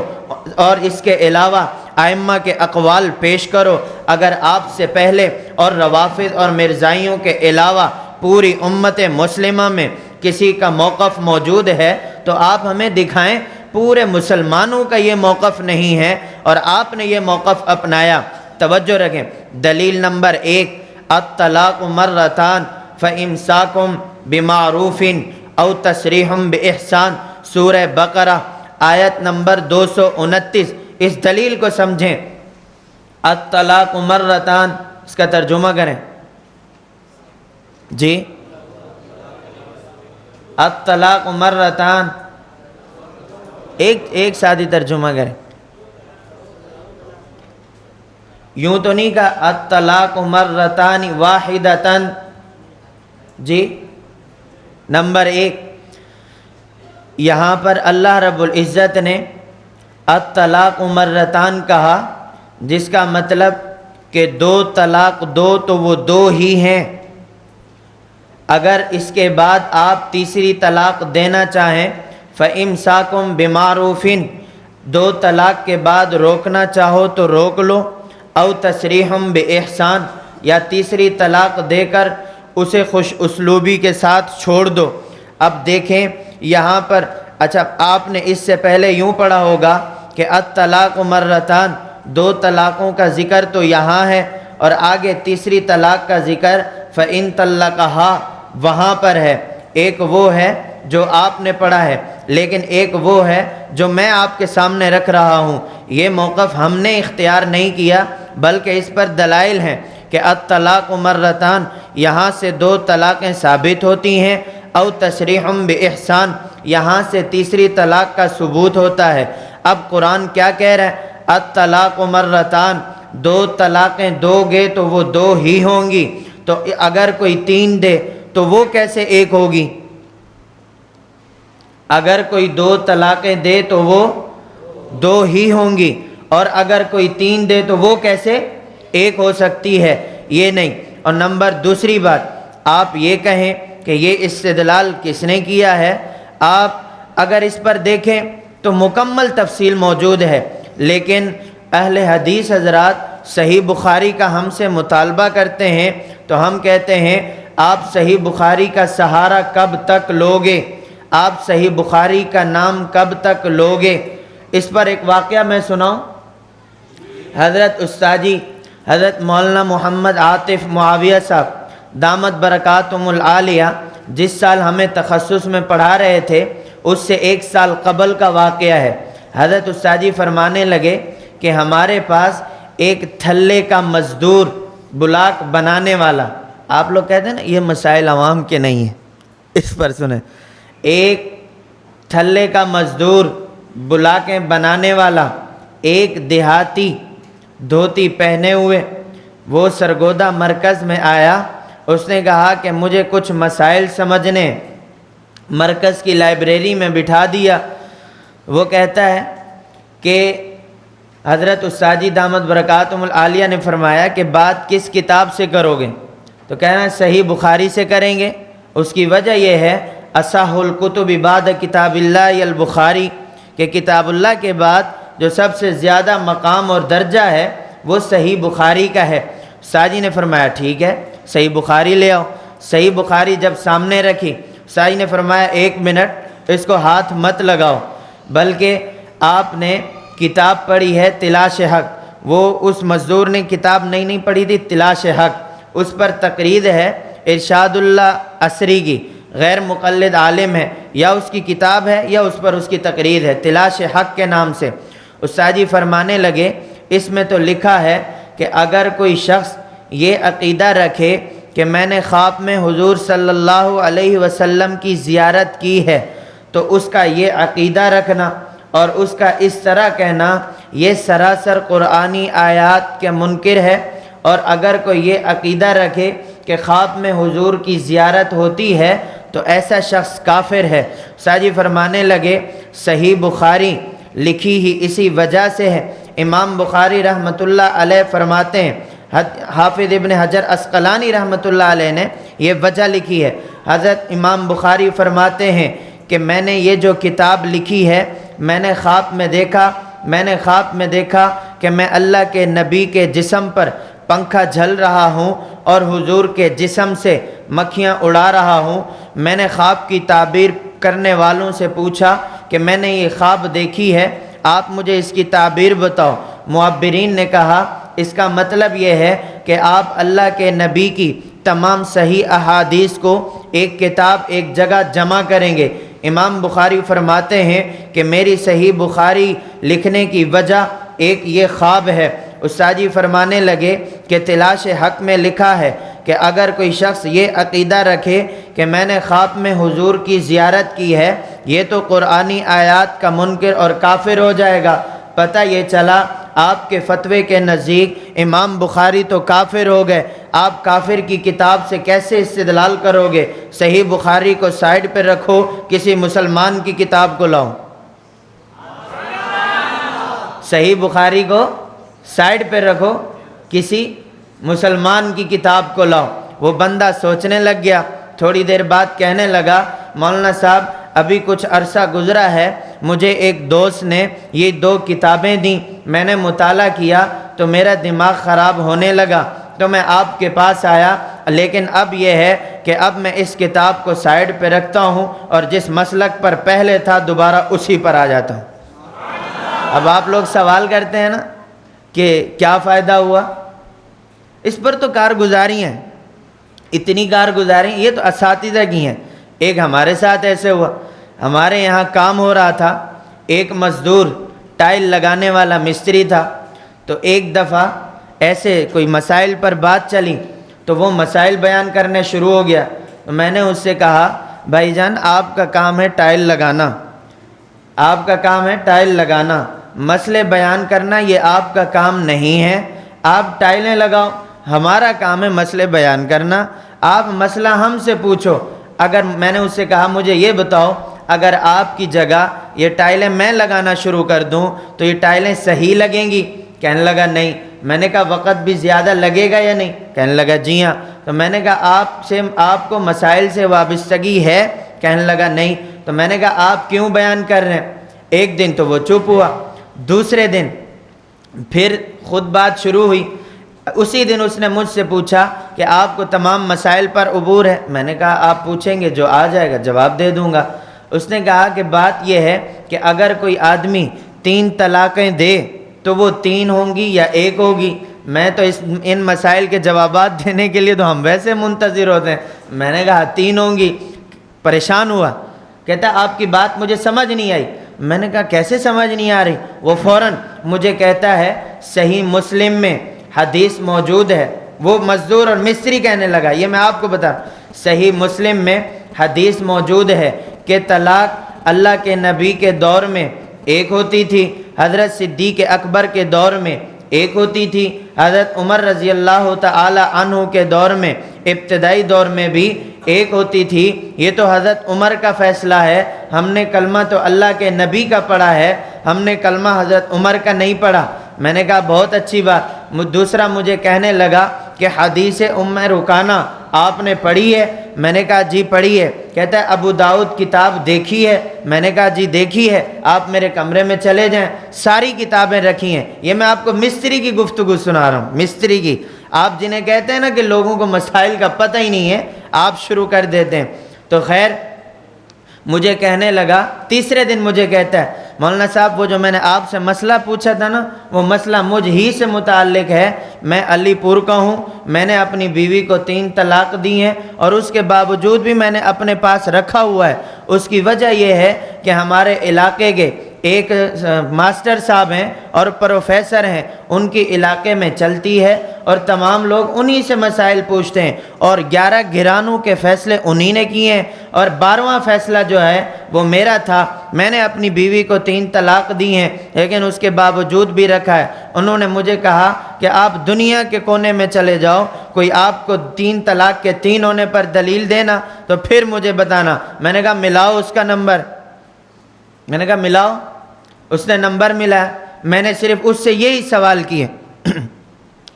اور اس کے علاوہ ائمہ کے اقوال پیش کرو۔ اگر آپ سے پہلے اور روافض اور مرزائیوں کے علاوہ پوری امت مسلمہ میں کسی کا موقف موجود ہے تو آپ ہمیں دکھائیں۔ پورے مسلمانوں کا یہ موقف نہیں ہے اور آپ نے یہ موقف اپنایا۔ توجہ رکھیں، دلیل نمبر 1 الطلاق مرتان فامساک بمعروف او تسریحم بإحسان، سورہ بقرہ آیت نمبر 229۔ اس دلیل کو سمجھیں۔ الطلاق مرتان، اس کا ترجمہ کریں جی۔ الطلاق مرتان، ایک ساتھ ہی ترجمہ کریں، یوں تو نہیں کہا الطلاق مرتان واحدتن جی۔ نمبر 1، یہاں پر اللہ رب العزت نے الطلاق مرتان کہا، جس کا مطلب کہ 2 طلاق دو تو وہ 2 ہی ہیں۔ اگر اس کے بعد آپ تیسری طلاق دینا چاہیں فَإِمْسَاكُمْ بِمَعْرُوفٍ، 2 طلاق کے بعد روکنا چاہو تو روک لو، او تسریحم بإحسان، یا تیسری طلاق دے کر اسے خوش اسلوبی کے ساتھ چھوڑ دو۔ اب دیکھیں یہاں پر، اچھا آپ نے اس سے پہلے یوں پڑھا ہوگا کہ الطلاق مرتان، 2 طلاقوں کا ذکر تو یہاں ہے، اور آگے تیسری طلاق کا ذکر فَإِن طَلَّقَهَا وہاں پر ہے۔ ایک وہ ہے جو آپ نے پڑھا ہے، لیکن ایک وہ ہے جو میں آپ کے سامنے رکھ رہا ہوں۔ یہ موقف ہم نے اختیار نہیں کیا، بلکہ اس پر دلائل ہیں کہ الطلاق مرتان، یہاں سے 2 طلاقیں ثابت ہوتی ہیں، او تسریحم بإحسان، یہاں سے تیسری طلاق کا ثبوت ہوتا ہے۔ اب قرآن کیا کہہ رہا ہے؟ الطلاق مرتان، 2 طلاقیں دو گے تو وہ 2 ہی ہوں گی، تو اگر کوئی 3 دے تو وہ کیسے 1 ہوگی؟ اگر کوئی 2 طلاقیں دے تو وہ 2 ہی ہوں گی، اور اگر کوئی 3 دے تو وہ کیسے 1 ہو سکتی ہے؟ یہ نہیں۔ اور نمبر دوسری بات، آپ یہ کہیں کہ یہ استدلال کس نے کیا ہے، آپ اگر اس پر دیکھیں تو مکمل تفصیل موجود ہے، لیکن اہل حدیث حضرات صحیح بخاری کا ہم سے مطالبہ کرتے ہیں تو ہم کہتے ہیں آپ صحیح بخاری کا سہارا کب تک لوگے، آپ صحیح بخاری کا نام کب تک لوگے؟ اس پر ایک واقعہ میں سناؤں۔ حضرت استاذی حضرت مولانا محمد عاطف معاویہ صاحب دامت برکاتہم العالیہ جس سال ہمیں تخصص میں پڑھا رہے تھے، اس سے 1 سال قبل کا واقعہ ہے۔ حضرت استاذی فرمانے لگے کہ ہمارے پاس ایک تھلے کا مزدور، بلاک بنانے والا، آپ لوگ کہتے ہیں نا یہ مسائل عوام کے نہیں ہیں، اس پر سنیں، ایک تھلے کا مزدور، بلاکیں بنانے والا، ایک دیہاتی دھوتی پہنے ہوئے، وہ سرگودا مرکز میں آیا۔ اس نے کہا کہ مجھے کچھ مسائل سمجھنے، مرکز کی لائبریری میں بٹھا دیا۔ وہ کہتا ہے کہ حضرت استاذی دامت برکاتہم العالیہ نے فرمایا کہ بات کس کتاب سے کرو گے؟ تو کہنا ہے صحیح بخاری سے کریں گے۔ اس کی وجہ یہ ہے اصح الکتب بعد کتاب اللہ البخاری، کہ کتاب اللہ کے بعد جو سب سے زیادہ مقام اور درجہ ہے وہ صحیح بخاری کا ہے۔ استاذی نے فرمایا ٹھیک ہے، صحیح بخاری لے آؤ۔ صحیح بخاری جب سامنے رکھی، استاذی نے فرمایا 1 منٹ، اس کو ہاتھ مت لگاؤ، بلکہ آپ نے کتاب پڑھی ہے تلاش حق۔ وہ اس مزدور نے کتاب نہیں پڑھی تھی، تلاش حق، اس پر تقرید ہے ارشاد اللہ عصری کی، غیر مقلد عالم ہے، یا اس کی کتاب ہے یا اس پر اس کی تقرید ہے، تلاش حق کے نام سے۔ استاذی فرمانے لگے اس میں تو لکھا ہے کہ اگر کوئی شخص یہ عقیدہ رکھے کہ میں نے خواب میں حضور صلی اللہ علیہ وسلم کی زیارت کی ہے، تو اس کا یہ عقیدہ رکھنا اور اس کا اس طرح کہنا یہ سراسر قرآنی آیات کے منکر ہے۔ اور اگر کوئی یہ عقیدہ رکھے کہ خواب میں حضور کی زیارت ہوتی ہے تو ایسا شخص کافر ہے۔ استاذی فرمانے لگے صحیح بخاری لکھی ہی اسی وجہ سے ہے۔ امام بخاری رحمۃ اللہ علیہ فرماتے ہیں، حافظ ابن حجر عسقلانی رحمۃ اللہ علیہ نے یہ وجہ لکھی ہے۔ حضرت امام بخاری فرماتے ہیں کہ میں نے یہ جو کتاب لکھی ہے، میں نے خواب میں دیکھا کہ میں اللہ کے نبی کے جسم پر پنکھا جھل رہا ہوں اور حضور کے جسم سے مکھیاں اڑا رہا ہوں۔ میں نے خواب کی تعبیر کرنے والوں سے پوچھا کہ میں نے یہ خواب دیکھی ہے، آپ مجھے اس کی تعبیر بتاؤ۔ معبرین نے کہا اس کا مطلب یہ ہے کہ آپ اللہ کے نبی کی تمام صحیح احادیث کو ایک کتاب ایک جگہ جمع کریں گے۔ امام بخاری فرماتے ہیں کہ میری صحیح بخاری لکھنے کی وجہ ایک یہ خواب ہے۔ استاد جی فرمانے لگے کہ تلاش حق میں لکھا ہے کہ اگر کوئی شخص یہ عقیدہ رکھے کہ میں نے خواب میں حضور کی زیارت کی ہے، یہ تو قرآنی آیات کا منکر اور کافر ہو جائے گا۔ پتہ یہ چلا آپ کے فتوے کے نزدیک امام بخاری تو کافر ہو گئے، آپ کافر کی کتاب سے کیسے استدلال کرو گے؟ صحیح بخاری کو سائیڈ پہ رکھو، کسی مسلمان کی کتاب کو لاؤ۔ صحیح بخاری کو سائیڈ پہ رکھو، کسی مسلمان کی کتاب کو لاؤ۔ وہ بندہ سوچنے لگ گیا، تھوڑی دیر بعد کہنے لگا مولانا صاحب ابھی کچھ عرصہ گزرا ہے، مجھے ایک دوست نے یہ 2 کتابیں دیں، میں نے مطالعہ کیا تو میرا دماغ خراب ہونے لگا تو میں آپ کے پاس آیا، لیکن اب یہ ہے کہ اب میں اس کتاب کو سائیڈ پہ رکھتا ہوں اور جس مسلک پر پہلے تھا دوبارہ اسی پر آ جاتا ہوں۔ اب آپ لوگ سوال کرتے ہیں نا کہ کیا فائدہ ہوا؟ اس پر تو کارگزاری ہیں، اتنی کارگزاری، یہ تو اساتذہ کی ہیں۔ ایک ہمارے ساتھ ایسے ہوا، ہمارے یہاں کام ہو رہا تھا، ایک مزدور ٹائل لگانے والا مستری تھا، تو ایک دفعہ ایسے کوئی مسائل پر بات چلی تو وہ مسائل بیان کرنے شروع ہو گیا۔ تو میں نے اس سے کہا بھائی جان آپ کا کام ہے ٹائل لگانا، آپ کا کام ہے ٹائل لگانا، مسئلے بیان کرنا یہ آپ کا کام نہیں ہے، آپ ٹائلیں لگاؤ، ہمارا کام ہے مسئلے بیان کرنا، آپ مسئلہ ہم سے پوچھو۔ اگر میں نے اس سے کہا مجھے یہ بتاؤ اگر آپ کی جگہ یہ ٹائلیں میں لگانا شروع کر دوں تو یہ ٹائلیں صحیح لگیں گی؟ کہنے لگا نہیں۔ میں نے کہا وقت بھی زیادہ لگے گا یا نہیں؟ کہنے لگا جی ہاں۔ تو میں نے کہا آپ کو مسائل سے وابستگی ہے؟ کہنے لگا نہیں۔ تو میں نے کہا آپ کیوں بیان کر رہے ہیں؟ ایک دن تو وہ چپ ہوا، دوسرے دن پھر خود بات شروع ہوئی، اسی دن اس نے مجھ سے پوچھا کہ آپ کو تمام مسائل پر عبور ہے؟ میں نے کہا آپ پوچھیں گے جو آ جائے گا جواب دے دوں گا۔ اس نے کہا کہ بات یہ ہے کہ اگر کوئی آدمی 3 طلاقیں دے تو وہ 3 ہوں گی یا 1 ہوگی؟ میں تو ان مسائل کے جوابات دینے کے لیے تو ہم ویسے منتظر ہوتے ہیں۔ میں نے کہا 3 ہوں گی۔ پریشان ہوا، کہتا آپ کی بات مجھے سمجھ نہیں آئی۔ میں نے کہا کیسے سمجھ نہیں آ رہی؟ وہ فوراً مجھے کہتا ہے صحیح مسلم میں حدیث موجود ہے۔ وہ مزدور اور مستری کہنے لگا، یہ میں آپ کو بتا، صحیح مسلم میں حدیث موجود ہے کہ طلاق اللہ کے نبی کے دور میں 1 ہوتی تھی، حضرت صدیق اکبر کے دور میں 1 ہوتی تھی، حضرت عمر رضی اللہ تعالی عنہ کے دور میں ابتدائی دور میں بھی 1 ہوتی تھی۔ یہ تو حضرت عمر کا فیصلہ ہے، ہم نے کلمہ تو اللہ کے نبی کا پڑھا ہے، ہم نے کلمہ حضرت عمر کا نہیں پڑھا۔ میں نے کہا بہت اچھی بات۔ دوسرا مجھے کہنے لگا کہ حدیث ام رکانہ آپ نے پڑھی ہے؟ میں نے کہا جی پڑھی ہے۔ کہتا ہے ابو داؤد کتاب دیکھی ہے؟ میں نے کہا جی دیکھی ہے، آپ میرے کمرے میں چلے جائیں، ساری کتابیں رکھی ہیں۔ یہ میں آپ کو مستری کی گفتگو سنا رہا ہوں، مستری کی۔ آپ جنہیں کہتے ہیں نا کہ لوگوں کو مسائل کا پتہ ہی نہیں ہے، آپ شروع کر دیتے ہیں۔ تو خیر مجھے کہنے لگا، تیسرے دن مجھے کہتا ہے مولانا صاحب وہ جو میں نے آپ سے مسئلہ پوچھا تھا نا، وہ مسئلہ مجھ ہی سے متعلق ہے۔ میں علی پور کا ہوں، میں نے اپنی بیوی کو 3 طلاق دی ہیں اور اس کے باوجود بھی میں نے اپنے پاس رکھا ہوا ہے۔ اس کی وجہ یہ ہے کہ ہمارے علاقے کے ایک ماسٹر صاحب ہیں اور پروفیسر ہیں، ان کی علاقے میں چلتی ہے اور تمام لوگ انہی سے مسائل پوچھتے ہیں، اور 11 گھرانوں کے فیصلے انہی نے کیے ہیں، اور 12واں فیصلہ جو ہے وہ میرا تھا۔ میں نے اپنی بیوی کو 3 طلاق دی ہیں لیکن اس کے باوجود بھی رکھا ہے۔ انہوں نے مجھے کہا کہ آپ دنیا کے کونے میں چلے جاؤ، کوئی آپ کو 3 طلاق کے 3 ہونے پر دلیل دینا تو پھر مجھے بتانا۔ میں نے کہا ملاؤ اس کا نمبر، میں نے کہا ملاؤ۔ اس نے نمبر ملا، میں نے صرف اس سے یہی سوال کیے۔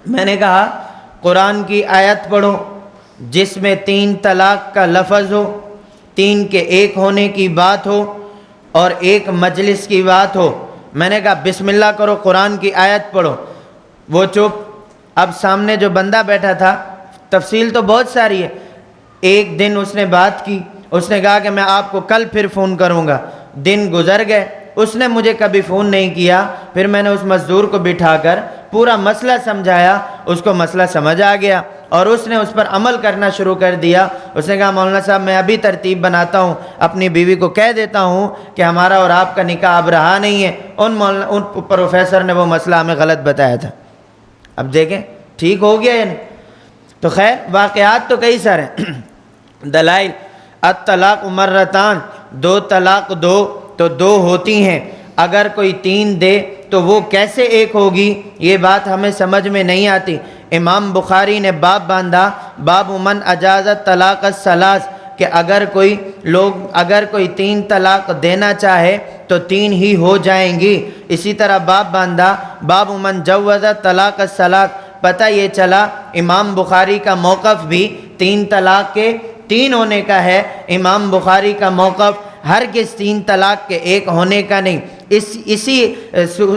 میں نے کہا قرآن کی آیت پڑھو جس میں 3 طلاق کا لفظ ہو، 3 کے 1 ہونے کی بات ہو اور 1 مجلس کی بات ہو۔ میں نے کہا بسم اللہ کرو، قرآن کی آیت پڑھو۔ وہ چپ۔ اب سامنے جو بندہ بیٹھا تھا، تفصیل تو بہت ساری ہے۔ ایک دن اس نے بات کی، اس نے کہا کہ میں آپ کو کل پھر فون کروں گا۔ دن گزر گئے، اس نے مجھے کبھی فون نہیں کیا۔ پھر میں نے اس مزدور کو بٹھا کر پورا مسئلہ سمجھایا، اس کو مسئلہ سمجھ آ گیا۔ اور اس نے اس پر عمل کرنا شروع کر دیا. اس نے کہا مولانا صاحب میں ابھی ترتیب بناتا ہوں, اپنی بیوی کو کہہ دیتا ہوں کہ ہمارا اور آپ کا نکاح اب رہا نہیں ہے. ان پروفیسر نے وہ مسئلہ ہمیں غلط بتایا تھا. اب دیکھیں ٹھیک ہو گیا یا نہیں. تو خیر واقعات تو کئی سارے ہیں. دلائل الطلاق مرتان, دو طلاق دو تو دو ہوتی ہیں. اگر کوئی تین دے تو وہ کیسے ایک ہوگی, یہ بات ہمیں سمجھ میں نہیں آتی. امام بخاری نے باب باندھا, باب من اجازت طلاق الثلاث, کہ اگر کوئی تین طلاق دینا چاہے تو تین ہی ہو جائیں گی. اسی طرح باب باندھا, باب من جوز طلاق الثلاث. پتہ یہ چلا امام بخاری کا موقف بھی تین طلاق کے تین ہونے کا ہے. امام بخاری کا موقف ہرگز تین طلاق کے ایک ہونے کا نہیں.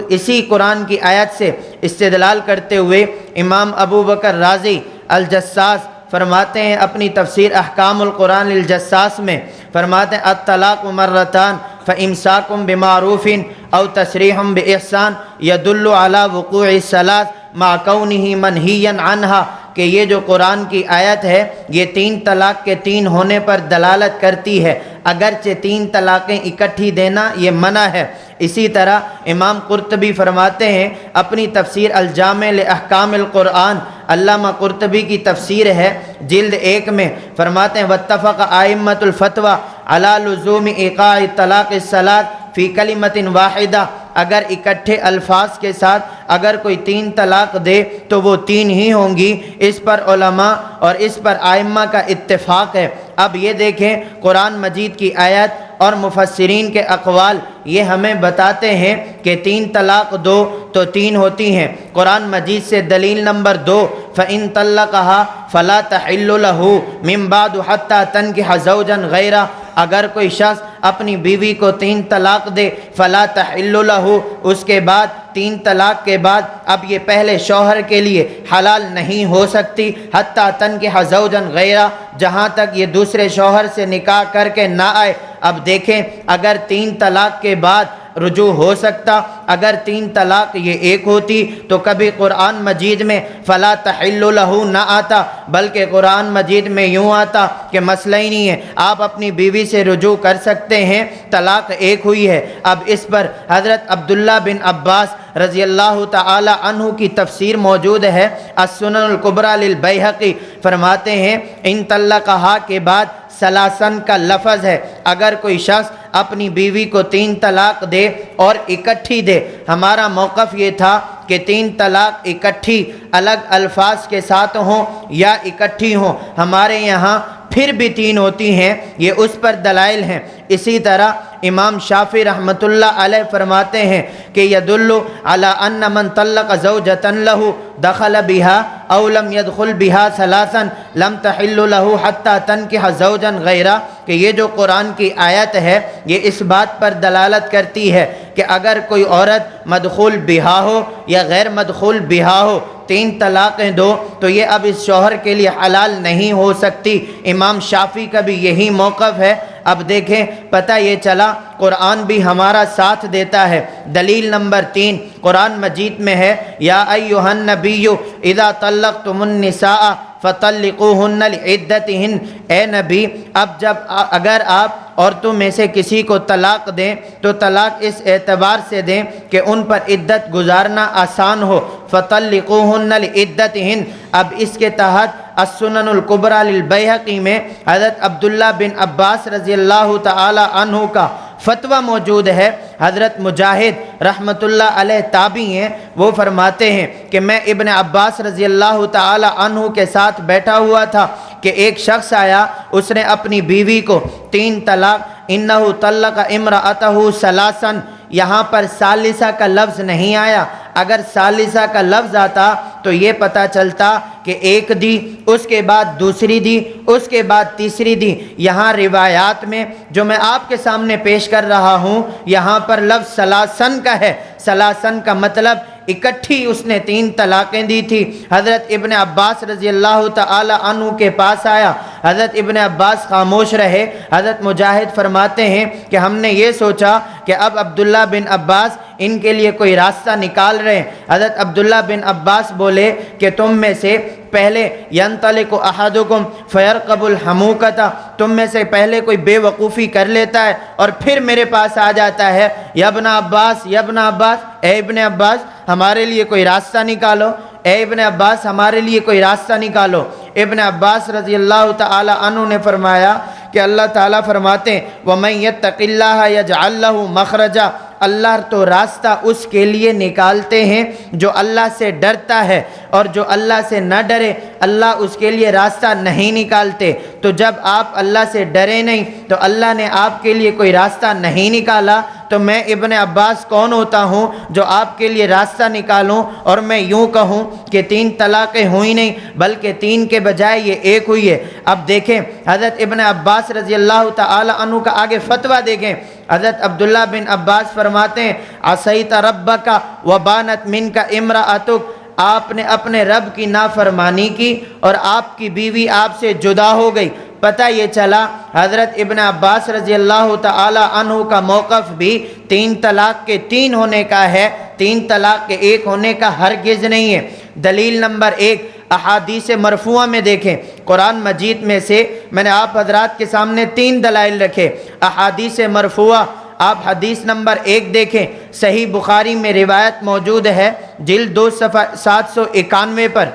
اسی قرآن کی آیت سے استدلال کرتے ہوئے امام ابو بکر رازی الجساس فرماتے ہیں اپنی تفسیر احکام القرآن الجساس میں, فرماتے ہیں الطلاق مرتان فامساکم بمعروف او تسریح باحسان یدل علی وقوع الثلاث مع کونہ منہیا عنہا, کہ یہ جو قرآن کی آیت ہے یہ تین طلاق کے تین ہونے پر دلالت کرتی ہے, اگرچہ تین طلاقیں اکٹھی دینا یہ منع ہے. اسی طرح امام قرطبی فرماتے ہیں اپنی تفسیر الجامع لاحکام القرآن, علامہ قرطبی کی تفسیر ہے جلد 1 میں, فرماتے ہیں واتفق ائمۃ الفتویٰ علی لزوم ایقاع طلاق الثلاث فی کلمۃ واحدہ, اگر اکٹھے الفاظ کے ساتھ اگر کوئی تین طلاق دے تو وہ تین ہی ہوں گی. اس پر علماء اور اس پر ائمہ کا اتفاق ہے. اب یہ دیکھیں قرآن مجید کی آیت اور مفسرین کے اقوال یہ ہمیں بتاتے ہیں کہ تین طلاق دو تو تین ہوتی ہیں. قرآن مجید سے دلیل نمبر 2, فَإِن طَلَّقَهَا فَلَا تَحِلُّ لَهُ مِن بَعْدُ حَتَّى تَنكِحَ زَوْجًا غَيْرَهُ, اگر کوئی شخص اپنی بیوی کو تین طلاق دے فَلَا تَحِلُّ لَهُ, اس کے بعد تین طلاق کے بعد اب یہ پہلے شوہر کے لیے حلال نہیں ہو سکتی, حتیٰ تنکح زوجن غیرہ, جہاں تک یہ دوسرے شوہر سے نکاح کر کے نہ آئے. اب دیکھیں اگر تین طلاق کے بعد رجوع ہو سکتا, اگر تین طلاق یہ ایک ہوتی تو کبھی قرآن مجید میں فلا تحل لہ نہ آتا, بلکہ قرآن مجید میں یوں آتا کہ مسئلہ ہی نہیں ہے, آپ اپنی بیوی سے رجوع کر سکتے ہیں, طلاق ایک ہوئی ہے. اب اس پر حضرت عبداللہ بن عباس رضی اللہ تعالی عنہ کی تفسیر موجود ہے السنن الکبریٰ للبیہقی, فرماتے ہیں ان طلقہا کے بعد ثلاثن کا لفظ ہے. اگر کوئی شخص اپنی بیوی کو تین طلاق دے اور اکٹھی دے, ہمارا موقف یہ تھا کہ تین طلاق اکٹھی الگ الفاظ کے ساتھ ہوں یا اکٹھی ہوں, ہمارے یہاں پھر بھی تین ہوتی ہیں, یہ اس پر دلائل ہیں. اسی طرح امام شافعی رحمۃ اللہ علیہ فرماتے ہیں کہ یدل علی ان من طلق زوجۃ لہ دخل بها او لم يدخل بها ثلاثا لم تحل له حتى تنكح زوجا غیرہ, کہ یہ جو قرآن کی آیت ہے یہ اس بات پر دلالت کرتی ہے کہ اگر کوئی عورت مدخول بہا ہو یا غیر مدخول بہا ہو, تین طلاقیں دو تو یہ اب اس شوہر کے لیے حلال نہیں ہو سکتی. امام شافعی کا بھی یہی موقف ہے. اب دیکھیں پتہ یہ چلا قرآن بھی ہمارا ساتھ دیتا ہے. دلیل نمبر 3 قرآن مجید میں ہے یا ایھا النبی اذا طلقتم النساء فطلقوہن لعدتہن, اے نبی اب اگر آپ عورتوں میں سے کسی کو طلاق دیں تو طلاق اس اعتبار سے دیں کہ ان پر عدت گزارنا آسان ہو. فطلقوہن لعدتہن, اب اس کے تحت السنن الکبریٰ للبیہقی میں حضرت عبداللہ بن عباس رضی اللہ تعالی عنہ کا فتویٰ موجود ہے. حضرت مجاہد رحمۃ اللہ علیہ تابعی ہیں, وہ فرماتے ہیں کہ میں ابن عباس رضی اللہ تعالی عنہ کے ساتھ بیٹھا ہوا تھا کہ ایک شخص آیا, اس نے اپنی بیوی کو تین طلاق, انہ طلق امرأتہ ثلاثا, یہاں پر ثالثہ کا لفظ نہیں آیا. اگر ثالثہ کا لفظ آتا تو یہ پتہ چلتا کہ ایک دی, اس کے بعد دوسری دی, اس کے بعد تیسری دی. یہاں روایات میں جو میں آپ کے سامنے پیش کر رہا ہوں یہاں پر لفظ ثلاثن کا ہے. ثلاثن کا مطلب اکٹھی اس نے تین طلاقیں دی تھی. حضرت ابن عباس رضی اللہ تعالی عنہ کے پاس آیا, حضرت ابن عباس خاموش رہے. حضرت مجاہد فرماتے ہیں کہ ہم نے یہ سوچا کہ اب عبداللہ بن عباس ان کے لیے کوئی راستہ نکال رہے ہیں۔ حضرت عبداللہ بن عباس بولے کہ تم میں سے پہلے ینطلق احدکم فیرقب الحموقۃ، تم میں سے پہلے کوئی بے وقوفی کر لیتا ہے اور پھر میرے پاس آ جاتا ہے، یا ابن عباس یا ابن عباس، اے ابن عباس ہمارے لیے کوئی راستہ نکالو، اے ابن عباس ہمارے لیے کوئی راستہ نکالو۔ ابن عباس رضی اللہ تعالی عنہ نے فرمایا کہ اللہ تعالیٰ فرماتے ہیں وَمَن يَتَّقِ اللَّهَ يَجْعَلْ لَهُ مَخْرَجًا، اللہ تو راستہ اس کے لیے نکالتے ہیں جو اللہ سے ڈرتا ہے، اور جو اللہ سے نہ ڈرے اللہ اس کے لیے راستہ نہیں نکالتے۔ تو جب آپ اللہ سے ڈرے نہیں تو اللہ نے آپ کے لیے کوئی راستہ نہیں نکالا، تو میں ابن عباس کون ہوتا ہوں جو آپ کے لیے راستہ نکالوں اور میں یوں کہوں کہ 3 طلاقیں ہوئی نہیں بلکہ 3 کے بجائے یہ 1 ہوئی ہے۔ اب دیکھیں حضرت ابن عباس رضی اللہ تعالی عنہ کا آگے فتویٰ دیکھیں۔ حضرت عبداللہ بن عباس فرماتے ہیں عصیت ربک وبانت منک امرأتک، آپ نے اپنے رب کی نافرمانی کی اور آپ کی بیوی آپ سے جدا ہو گئی۔ پتہ یہ چلا حضرت ابن عباس رضی اللہ تعالی عنہ کا موقف بھی 3 طلاق کے 3 ہونے کا ہے، 3 طلاق کے 1 ہونے کا ہرگز نہیں ہے۔ دلیل نمبر 1 احادیث مرفوعہ میں دیکھیں، قرآن مجید میں سے میں نے آپ حضرات کے سامنے 3 دلائل رکھے۔ احادیث مرفوعہ، آپ حدیث نمبر 1 دیکھیں، صحیح بخاری میں روایت موجود ہے جلد 2 صفحہ 791 پر۔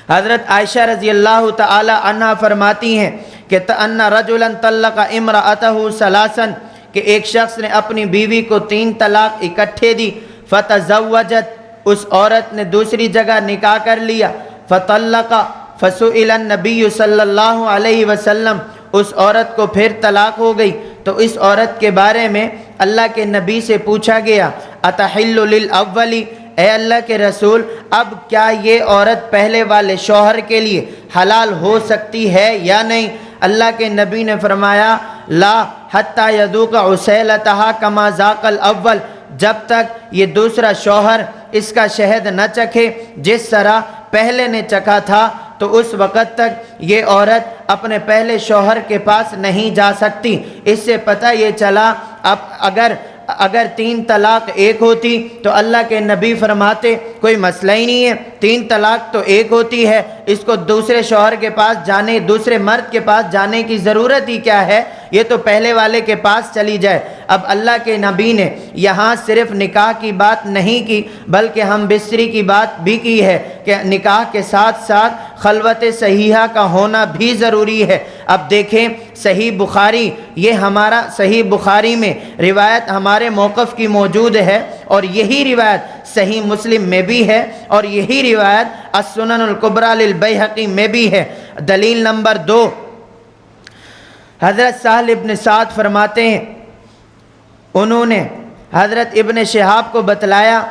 حضرت عائشہ رضی اللہ تعالی عنہ فرماتی ہیں کہ ان رجلا طلق امرأتہ ثلاثا، کہ ایک شخص نے اپنی بیوی کو 3 طلاق اکٹھے دی، فتزوجت، اس عورت نے دوسری جگہ نکاح کر لیا، فطلق فسئل النبی صلی اللہ علیہ وسلم، اس عورت کو پھر طلاق ہو گئی تو اس عورت کے بارے میں اللہ کے نبی سے پوچھا گیا اتحل للاولی، اے اللہ کے رسول اب کیا یہ عورت پہلے والے شوہر کے لیے حلال ہو سکتی ہے یا نہیں؟ اللہ کے نبی نے فرمایا لا حتی یذوق عسیلتہا کما ذاق الاول، جب تک یہ دوسرا شوہر اس کا شہد نہ چکھے جس طرح پہلے نے چکھا تھا، تو اس وقت تک یہ عورت اپنے پہلے شوہر کے پاس نہیں جا سکتی۔ اس سے پتہ یہ چلا اب اگر 3 طلاق 1 ہوتی تو اللہ کے نبی فرماتے کوئی مسئلہ ہی نہیں ہے، 3 طلاق تو 1 ہوتی ہے، اس کو دوسرے شوہر کے پاس جانے، دوسرے مرد کے پاس جانے کی ضرورت ہی کیا ہے، یہ تو پہلے والے کے پاس چلی جائے۔ اب اللہ کے نبی نے یہاں صرف نکاح کی بات نہیں کی بلکہ ہم بستری کی بات بھی کی ہے کہ نکاح کے ساتھ ساتھ خلوت صحیحہ کا ہونا بھی ضروری ہے۔ اب دیکھیں صحیح بخاری، یہ ہمارا صحیح بخاری میں روایت ہمارے موقف کی موجود ہے، اور یہی روایت صحیح مسلم میں بھی ہے، اور یہی روایت السنن الکبریٰ للبیہقی میں بھی ہے۔ دلیل نمبر 2 حضرت سہل ابن سعد فرماتے ہیں انہوں نے حضرت ابن شہاب کو بتلایا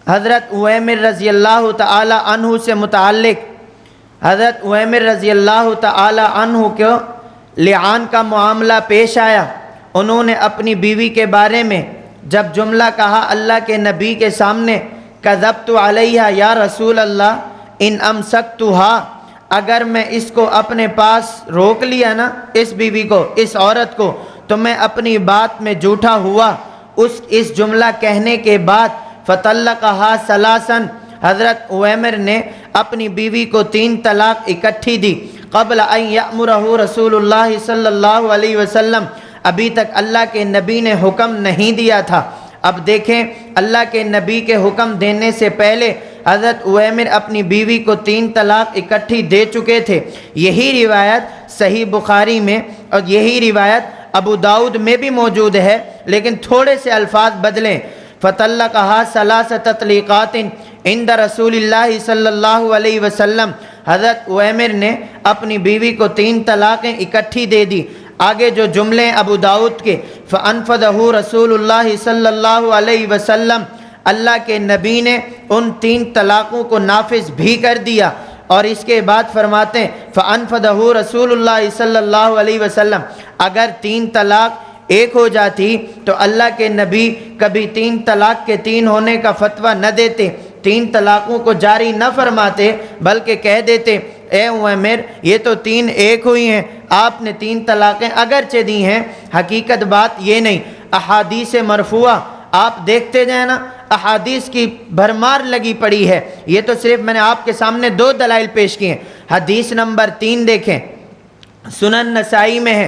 حضرت عویمر رضی اللہ تعالی عنہ سے متعلق، حضرت عویمر رضی اللہ تعالی عنہ کو لعان کا معاملہ پیش آیا، انہوں نے اپنی بیوی کے بارے میں جب جملہ کہا اللہ کے نبی کے سامنے کذبت علیہا یا رسول اللہ ان امسکتھا، اگر میں اس کو اپنے پاس روک لیا نا، اس بیوی کو، اس عورت کو، تو میں اپنی بات میں جھوٹا ہوا۔ اس جملہ کہنے کے بعد فطلقہا ثلاثا، حضرت عویمر نے اپنی بیوی کو 3 طلاق اکٹھی دی، قبل ان یأمرہ رسول اللہ صلی اللہ علیہ وسلم، ابھی تک اللہ کے نبی نے حکم نہیں دیا تھا۔ اب دیکھیں اللہ کے نبی کے حکم دینے سے پہلے حضرت عویمر اپنی بیوی کو 3 طلاق اکٹھی دے چکے تھے۔ یہی روایت صحیح بخاری میں اور یہی روایت ابو داؤد میں بھی موجود ہے، لیکن تھوڑے سے الفاظ بدلیں۔ فطلقها 3 تطلیقات عند رسول اللہ صلی اللہ علیہ وسلم، حضرت عویمر نے اپنی بیوی کو 3 طلاقیں اکٹھی دے دی۔ آگے جو جملے ابو داؤد کے فَأَنْفَذَهُ رسول اللہ صلی اللہ علیہ وسلم، اللہ کے نبی نے ان 3 طلاقوں کو نافذ بھی کر دیا، اور اس کے بعد فرماتے ہیں فَأَنْفَذَهُ رسول اللہ صلی اللہ علیہ وسلم، اگر 3 طلاق 1 ہو جاتی تو اللہ کے نبی کبھی 3 طلاق کے 3 ہونے کا فتویٰ نہ دیتے، 3 طلاقوں کو جاری نہ فرماتے، بلکہ کہہ دیتے اے عویمر یہ تو 3 1 ہوئی ہیں، آپ نے 3 طلاقیں اگرچہ دی ہیں، حقیقت بات یہ نہیں۔ احادیث مرفوعہ آپ دیکھتے جائیں نا احادیث کی بھرمار لگی پڑی ہے. یہ تو صرف میں نے آپ کے سامنے 2 دلائل پیش کیے ہیں. حدیث نمبر 3 دیکھیں, سنن نسائی میں ہے.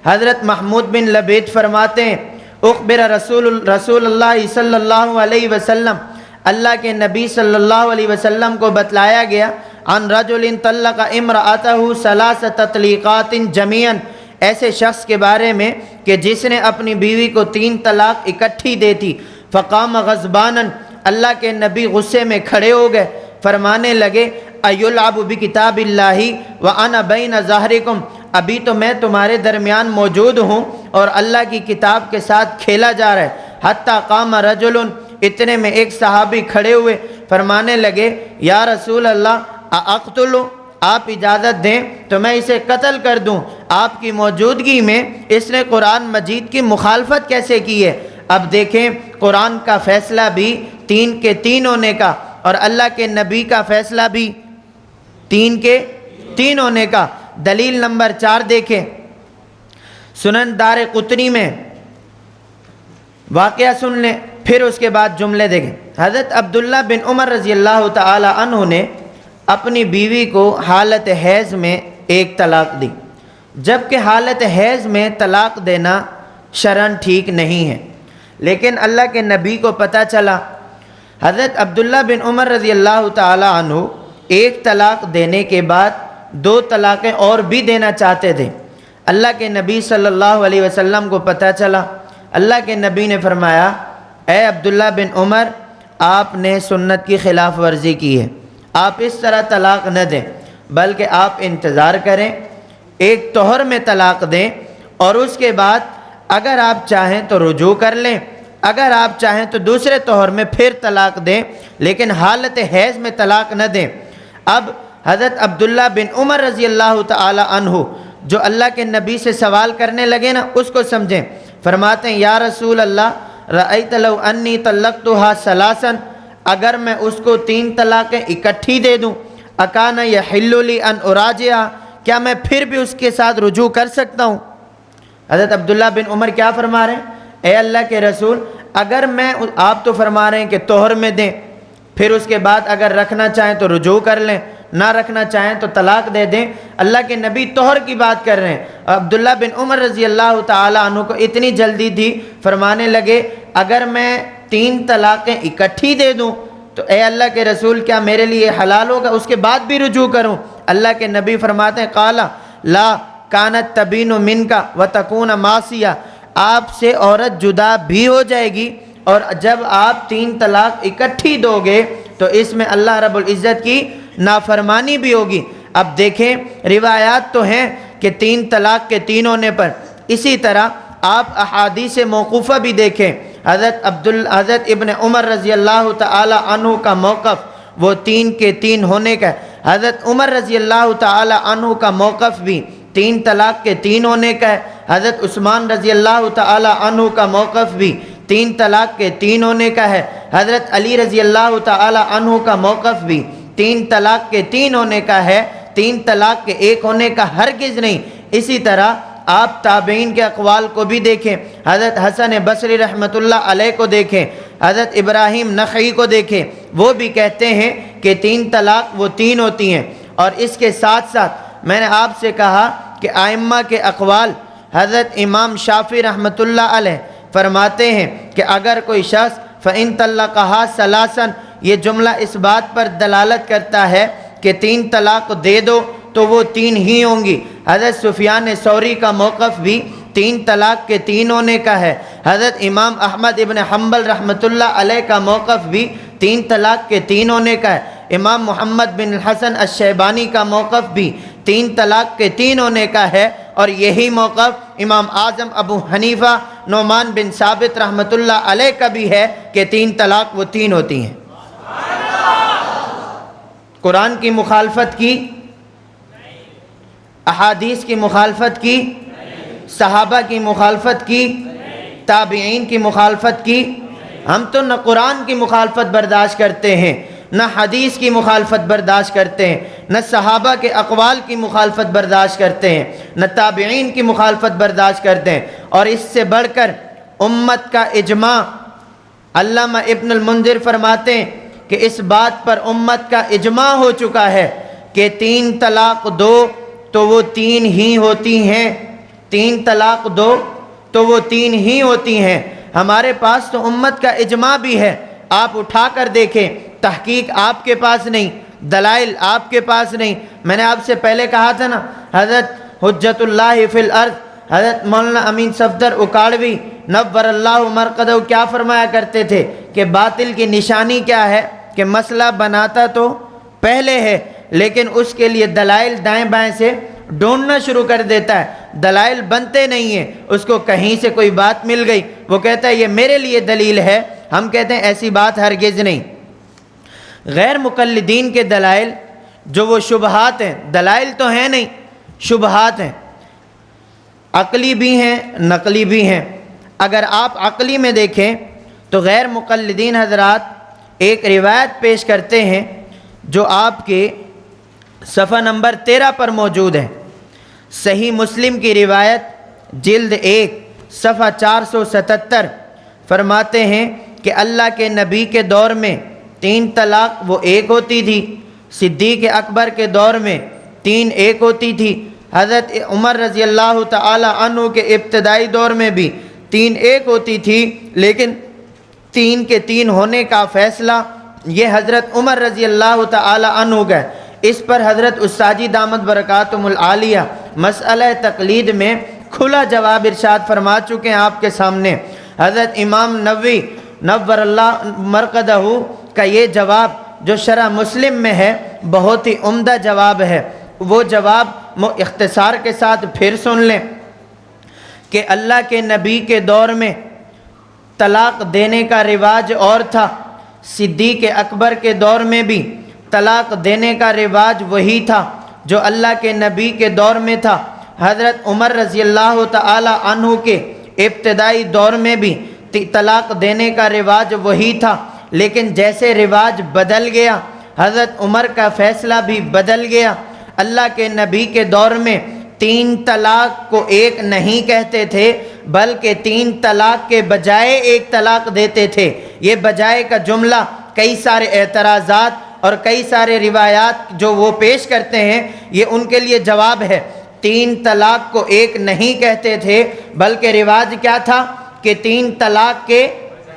حضرت محمود بن لبید فرماتے ہیں اخبر رسول اللہ صلی اللہ علیہ وسلم, اللہ کے نبی صلی اللہ علیہ وسلم کو بتلایا گیا, عن رجل طلق امرأتہ 3 تطلیقات جمیعا, ایسے شخص کے بارے میں کہ جس نے اپنی بیوی کو 3 طلاق اکٹھی دے تھی. فقام غضبانا, اللہ کے نبی غصے میں کھڑے ہو گئے, فرمانے لگے ایلعب بکتاب اللہ وانا بین ظہرکم, ابھی تو میں تمہارے درمیان موجود ہوں اور اللہ کی کتاب کے ساتھ کھیلا جا رہا ہے. حتی قام رجل, اتنے میں ایک صحابی کھڑے ہوئے, فرمانے لگے یا رسول اللہ اقتلو, آپ اجازت دیں تو میں اسے قتل کر دوں, آپ کی موجودگی میں اس نے قرآن مجید کی مخالفت کیسے کی ہے. اب دیکھیں قرآن کا فیصلہ بھی 3 کے 3 ہونے کا اور اللہ کے نبی کا فیصلہ بھی 3 کے 3 ہونے کا. دلیل نمبر 4 دیکھیں, سنن دار قطنی میں واقعہ سن لیں, پھر اس کے بعد جملے دیکھیں. حضرت عبداللہ بن عمر رضی اللہ تعالی عنہ نے اپنی بیوی کو حالت حیض میں 1 طلاق دی, جبکہ حالت حیض میں طلاق دینا شرعاً ٹھیک نہیں ہے. لیکن اللہ کے نبی کو پتہ چلا, حضرت عبداللہ بن عمر رضی اللہ تعالی عنہ 1 طلاق دینے کے بعد 2 طلاقیں اور بھی دینا چاہتے تھے. اللہ کے نبی صلی اللہ علیہ وسلم کو پتہ چلا. اللہ کے نبی نے فرمایا اے عبداللہ بن عمر, آپ نے سنت کی خلاف ورزی کی ہے, آپ اس طرح طلاق نہ دیں, بلکہ آپ انتظار کریں, 1 طہر میں طلاق دیں اور اس کے بعد اگر آپ چاہیں تو رجوع کر لیں, اگر آپ چاہیں تو دوسرے طہر میں پھر طلاق دیں, لیکن حالت حیض میں طلاق نہ دیں. اب حضرت عبداللہ بن عمر رضی اللہ تعالی عنہ جو اللہ کے نبی سے سوال کرنے لگے نا, اس کو سمجھیں. فرماتے ہیں یا رسول اللہ رأیت لو انی طلقتها 3, اگر میں اس کو 3 طلاقیں اکٹھی دے دوں, اکان یحل لی ان اراجعها, کیا میں پھر بھی اس کے ساتھ رجوع کر سکتا ہوں. حضرت عبداللہ بن عمر کیا فرما رہے ہیں, اے اللہ کے رسول, اگر میں, آپ تو فرما رہے ہیں کہ طہر میں دیں, پھر اس کے بعد اگر رکھنا چاہیں تو رجوع کر لیں, نہ رکھنا چاہیں تو طلاق دے دیں. اللہ کے نبی طہر کی بات کر رہے ہیں. عبداللہ بن عمر رضی اللہ تعالی عنہ کو اتنی جلدی تھی, فرمانے لگے اگر میں 3 طلاقیں اکٹھی دے دوں تو اے اللہ کے رسول کیا میرے لیے حلال ہوگا اس کے بعد بھی رجوع کروں. اللہ کے نبی فرماتے ہیں قالا لا کانت تبین منکا وتکون معصیہ, آپ سے عورت جدا بھی ہو جائے گی اور جب آپ 3 طلاق اکٹھی دو گے تو اس میں اللہ رب العزت کی نافرمانی بھی ہوگی. اب دیکھیں روایات تو ہیں کہ 3 طلاق کے 3 ہونے پر, اسی طرح آپ احادیث موقوفہ بھی دیکھیں. حضرت ابن عمر رضی اللہ تعالی عنہ کا موقف وہ 3 کے 3 ہونے کا, حضرت عمر رضی اللہ تعالی عنہ کا موقف بھی 3 طلاق کے 3 ہونے کا ہے. حضرت عثمان رضی اللہ تعالی عنہ کا موقف بھی 3 طلاق کے 3 ہونے کا ہے. حضرت علی رضی اللہ تعالی عنہ کا موقف بھی 3 طلاق کے 3 ہونے کا ہے, 3 طلاق کے 1 ہونے کا ہرگز نہیں. اسی طرح آپ تابعین کے اقوال کو بھی دیکھیں, حضرت حسن بصری رحمۃ اللہ علیہ کو دیکھیں, حضرت ابراہیم نخعی کو دیکھیں, وہ بھی کہتے ہیں کہ 3 طلاق وہ 3 ہوتی ہیں. اور اس کے ساتھ ساتھ میں نے آپ سے کہا کہ ائمہ کے اقوال, حضرت امام شافعی رحمۃ اللہ علیہ فرماتے ہیں کہ اگر کوئی شخص فَإِن طَلَّقَهَا ثَلَاثًا, یہ جملہ اس بات پر دلالت کرتا ہے کہ 3 طلاق دے دو تو وہ 3 ہی ہوں گی. حضرت سفیان ثوری کا موقف بھی 3 طلاق کے 3 ہونے کا ہے. حضرت امام احمد ابن حنبل رحمۃ اللہ علیہ کا موقف بھی 3 طلاق کے 3 ہونے کا ہے. امام محمد بن الحسن الشیبانی کا موقف بھی 3 طلاق کے 3 ہونے کا ہے. اور یہی موقف امام اعظم ابو حنیفہ نعمان بن ثابت رحمۃ اللہ علیہ کا بھی ہے کہ 3 طلاق وہ 3 ہوتی ہیں. قرآن کی مخالفت کی, احادیث کی مخالفت کی, صحابہ کی مخالفت کی, تابعین کی مخالفت کی. ہم تو نہ قرآن کی مخالفت برداشت کرتے ہیں, نہ حدیث کی مخالفت برداشت کرتے ہیں, نہ صحابہ کے اقوال کی مخالفت برداشت کرتے ہیں, نہ تابعین کی مخالفت برداشت کرتے ہیں. اور اس سے بڑھ کر امت کا اجماع علامہ ابن المنذر فرماتے ہیں کہ اس بات پر امت کا اجماع ہو چکا ہے کہ 3 طلاق دو تو وہ 3 ہی ہوتی ہیں، 3 طلاق دو تو وہ 3 ہی ہوتی ہیں۔ ہمارے پاس تو امت کا اجماع بھی ہے، آپ اٹھا کر دیکھیں، تحقیق آپ کے پاس نہیں، دلائل آپ کے پاس نہیں۔ میں نے آپ سے پہلے کہا تھا نا، حضرت حجت اللہ فی الارض حضرت مولانا امین صفدر اکاڑوی نور اللہ مرقدہ کیا فرمایا کرتے تھے کہ باطل کی نشانی کیا ہے کہ مسئلہ بناتا تو پہلے ہے لیکن اس کے لیے دلائل دائیں بائیں سے ڈھونڈنا شروع کر دیتا ہے، دلائل بنتے نہیں ہیں، اس کو کہیں سے کوئی بات مل گئی، وہ کہتا ہے یہ میرے لیے دلیل ہے، ہم کہتے ہیں ایسی بات ہرگز نہیں۔ غیر مقلدین کے دلائل جو وہ شبہات ہیں، دلائل تو ہیں نہیں، شبہات ہیں، عقلی بھی ہیں نقلی بھی ہیں۔ اگر آپ عقلی میں دیکھیں تو غیر مقلدین حضرات ایک روایت پیش کرتے ہیں جو آپ کے صفحہ نمبر 13 پر موجود ہے، صحیح مسلم کی روایت جلد 1 صفحہ 477، فرماتے ہیں کہ اللہ کے نبی کے دور میں 3 طلاق وہ 1 ہوتی تھی، صدیق اکبر کے دور میں 3 1 ہوتی تھی، حضرت عمر رضی اللہ تعالی عنہ کے ابتدائی دور میں بھی 3 1 ہوتی تھی، لیکن 3 کے 3 ہونے کا فیصلہ یہ حضرت عمر رضی اللہ تعالی عنہ کا ہے۔ اس پر حضرت استاذی دامت برکاتہم العالیہ مسئلہ تقلید میں کھلا جواب ارشاد فرما چکے ہیں آپ کے سامنے۔ حضرت امام نووی نور اللہ مرقدہ کا یہ جواب جو شرح مسلم میں ہے بہت ہی عمدہ جواب ہے، وہ جواب اختصار کے ساتھ پھر سن لیں کہ اللہ کے نبی کے دور میں طلاق دینے کا رواج اور تھا، صدیق اکبر کے دور میں بھی طلاق دینے کا رواج وہی تھا جو اللہ کے نبی کے دور میں تھا، حضرت عمر رضی اللہ تعالی عنہ کے ابتدائی دور میں بھی طلاق دینے کا رواج وہی تھا، لیکن جیسے رواج بدل گیا حضرت عمر کا فیصلہ بھی بدل گیا۔ اللہ کے نبی کے دور میں 3 طلاق کو 1 نہیں کہتے تھے بلکہ 3 طلاق کے بجائے 1 طلاق دیتے تھے۔ یہ بجائے کا جملہ کئی سارے اعتراضات اور کئی سارے روایات جو وہ پیش کرتے ہیں یہ ان کے لیے جواب ہے۔ 3 طلاق کو 1 نہیں کہتے تھے بلکہ رواج کیا تھا کہ 3 طلاق کے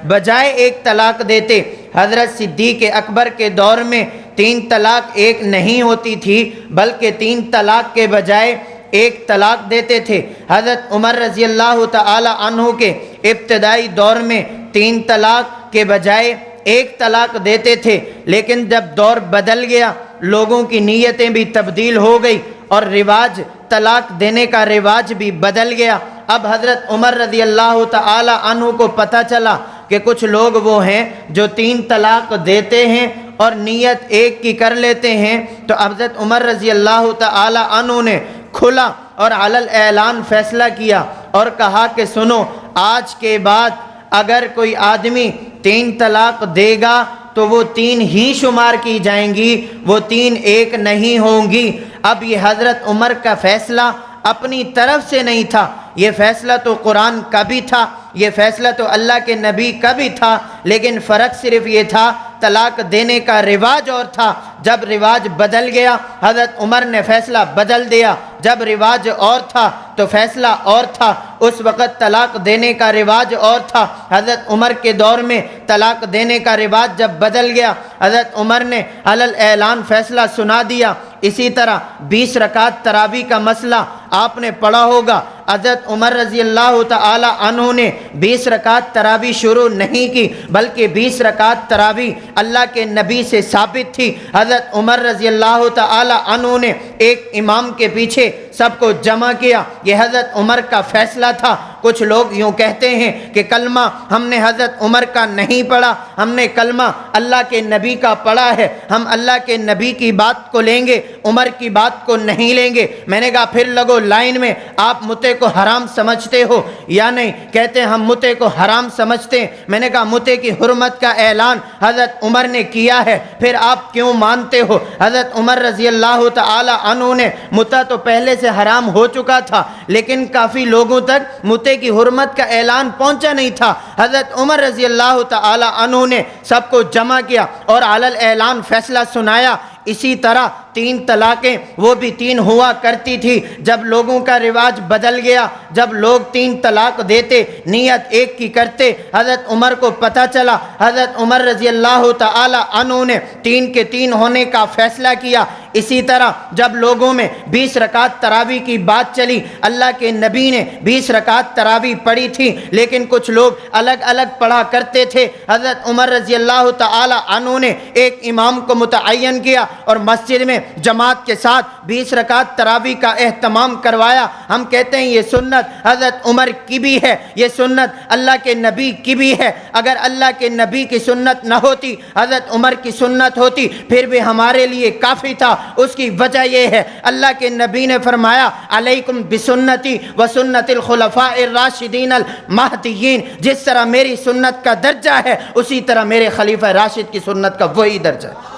بجائے 1 طلاق دیتے۔ حضرت صدیق اکبر کے دور میں 3 طلاق 1 نہیں ہوتی تھی بلکہ 3 طلاق کے بجائے 1 طلاق دیتے تھے۔ حضرت عمر رضی اللہ تعالی عنہ کے ابتدائی دور میں 3 طلاق کے بجائے 1 طلاق دیتے تھے، لیکن جب دور بدل گیا لوگوں کی نیتیں بھی تبدیل ہو گئی اور رواج طلاق دینے کا رواج بھی بدل گیا۔ اب حضرت عمر رضی اللہ تعالی عنہ کو پتہ چلا کہ کچھ لوگ وہ ہیں جو 3 طلاق دیتے ہیں اور نیت 1 کی کر لیتے ہیں، تو حضرت عمر رضی اللہ تعالی عنہ نے کھلا اور علی الاعلان فیصلہ کیا اور کہا کہ سنو، آج کے بعد اگر کوئی آدمی 3 طلاق دے گا تو وہ 3 ہی شمار کی جائیں گی، وہ 3 1 نہیں ہوں گی۔ اب یہ حضرت عمر کا فیصلہ اپنی طرف سے نہیں تھا، یہ فیصلہ تو قرآن کا بھی تھا، یہ فیصلہ تو اللہ کے نبی کا بھی تھا، لیکن فرق صرف یہ تھا طلاق دینے کا رواج اور تھا۔ جب رواج بدل گیا حضرت عمر نے فیصلہ بدل دیا، جب رواج اور تھا تو فیصلہ اور تھا۔ اس وقت طلاق دینے کا رواج اور تھا، حضرت عمر کے دور میں طلاق دینے کا رواج جب بدل گیا حضرت عمر نے علی الاعلان فیصلہ سنا دیا۔ اسی طرح 20 رکعت تراویح کا مسئلہ آپ نے پڑھا ہوگا، حضرت عمر رضی اللہ تعالی عنہ نے 20 رکعت تراویح شروع نہیں کی بلکہ 20 رکعت تراویح اللہ کے نبی سے ثابت تھی۔ حضرت عمر رضی اللہ تعالی عنہ نے ایک امام کے پیچھے سب کو جمع کیا، یہ حضرت عمر کا فیصلہ تھا۔ کچھ لوگ یوں کہتے ہیں کہ کلمہ ہم نے حضرت عمر کا نہیں پڑھا، ہم نے کلمہ اللہ کے نبی کا پڑھا ہے، ہم اللہ کے نبی کی بات کو لیں گے، عمر کی بات کو نہیں لیں گے۔ میں نے کہا پھر لگو لائن میں، آپ متے کو حرام سمجھتے ہو یا نہیں؟ کہتے ہیں ہم متے کو حرام سمجھتے ہیں۔ میں نے کہا متے کی حرمت کا اعلان حضرت عمر نے کیا ہے، پھر آپ کیوں مانتے ہو؟ حضرت عمر رضی اللہ تعالی عنہ نے متع تو پہلے سے حرام ہو چکا تھا، لیکن کافی لوگوں تک متع کی حرمت کا اعلان پہنچا نہیں تھا۔ حضرت عمر رضی اللہ تعالی عنہ نے سب کو جمع کیا اور علی الاعلان فیصلہ سنایا۔ اسی طرح 3 طلاقیں وہ بھی 3 ہوا کرتی تھی۔ جب لوگوں کا رواج بدل گیا، جب لوگ 3 طلاق دیتے، نیت ایک کی کرتے، حضرت عمر کو پتہ چلا، حضرت عمر رضی اللہ تعالی عنہ نے 3 کے 3 ہونے کا فیصلہ کیا۔ اسی طرح جب لوگوں میں 20 رکعت تراویح کی بات چلی، اللہ کے نبی نے 20 رکعت تراویح پڑھی تھی، لیکن کچھ لوگ الگ الگ پڑھا کرتے تھے۔ حضرت عمر رضی اللہ تعالی عنہ نے ایک امام کو متعین کیا اور مسجد میں جماعت کے ساتھ 20 رکعت تراویح کا اہتمام کروایا۔ ہم کہتے ہیں یہ سنت حضرت عمر کی بھی ہے، یہ سنت اللہ کے نبی کی بھی ہے۔ اگر اللہ کے نبی کی سنت نہ ہوتی، حضرت عمر کی سنت ہوتی، پھر بھی ہمارے لیے کافی تھا۔ اس کی وجہ یہ ہے، اللہ کے نبی نے فرمایا علیکم بسنتی وسنت الخلفاء الراشدین المہدیین، جس طرح میری سنت کا درجہ ہے اسی طرح میرے خلیفہ راشد کی سنت کا وہی درجہ ہے۔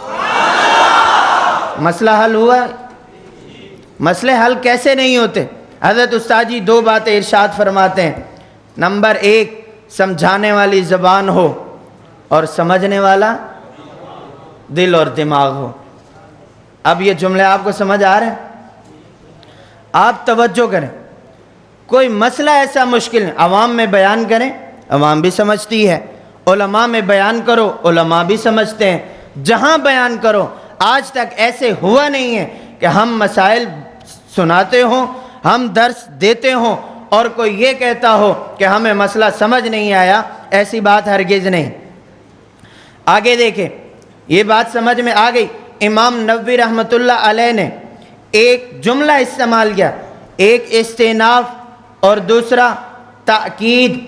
مسئلہ حل ہوا؟ مسئلے حل کیسے نہیں ہوتے؟ حضرت استاد جی 2 باتیں ارشاد فرماتے ہیں۔ نمبر 1، سمجھانے والی زبان ہو اور سمجھنے والا دل اور دماغ ہو۔ اب یہ جملے آپ کو سمجھ آ رہے ہیں؟ آپ توجہ کریں، کوئی مسئلہ ایسا مشکل نہیں، عوام میں بیان کریں، عوام بھی سمجھتی ہے، علماء میں بیان کرو، علماء بھی سمجھتے ہیں، جہاں بیان کرو۔ آج تک ایسے ہوا نہیں ہے کہ ہم مسائل سناتے ہوں، ہم درس دیتے ہوں اور کوئی یہ کہتا ہو کہ ہمیں مسئلہ سمجھ نہیں آیا، ایسی بات ہرگز نہیں۔ آگے دیکھیں، یہ بات سمجھ میں آ گئی۔ امام نووی رحمۃ اللہ علیہ نے ایک جملہ استعمال کیا، ایک استئناف اور دوسرا تاکید۔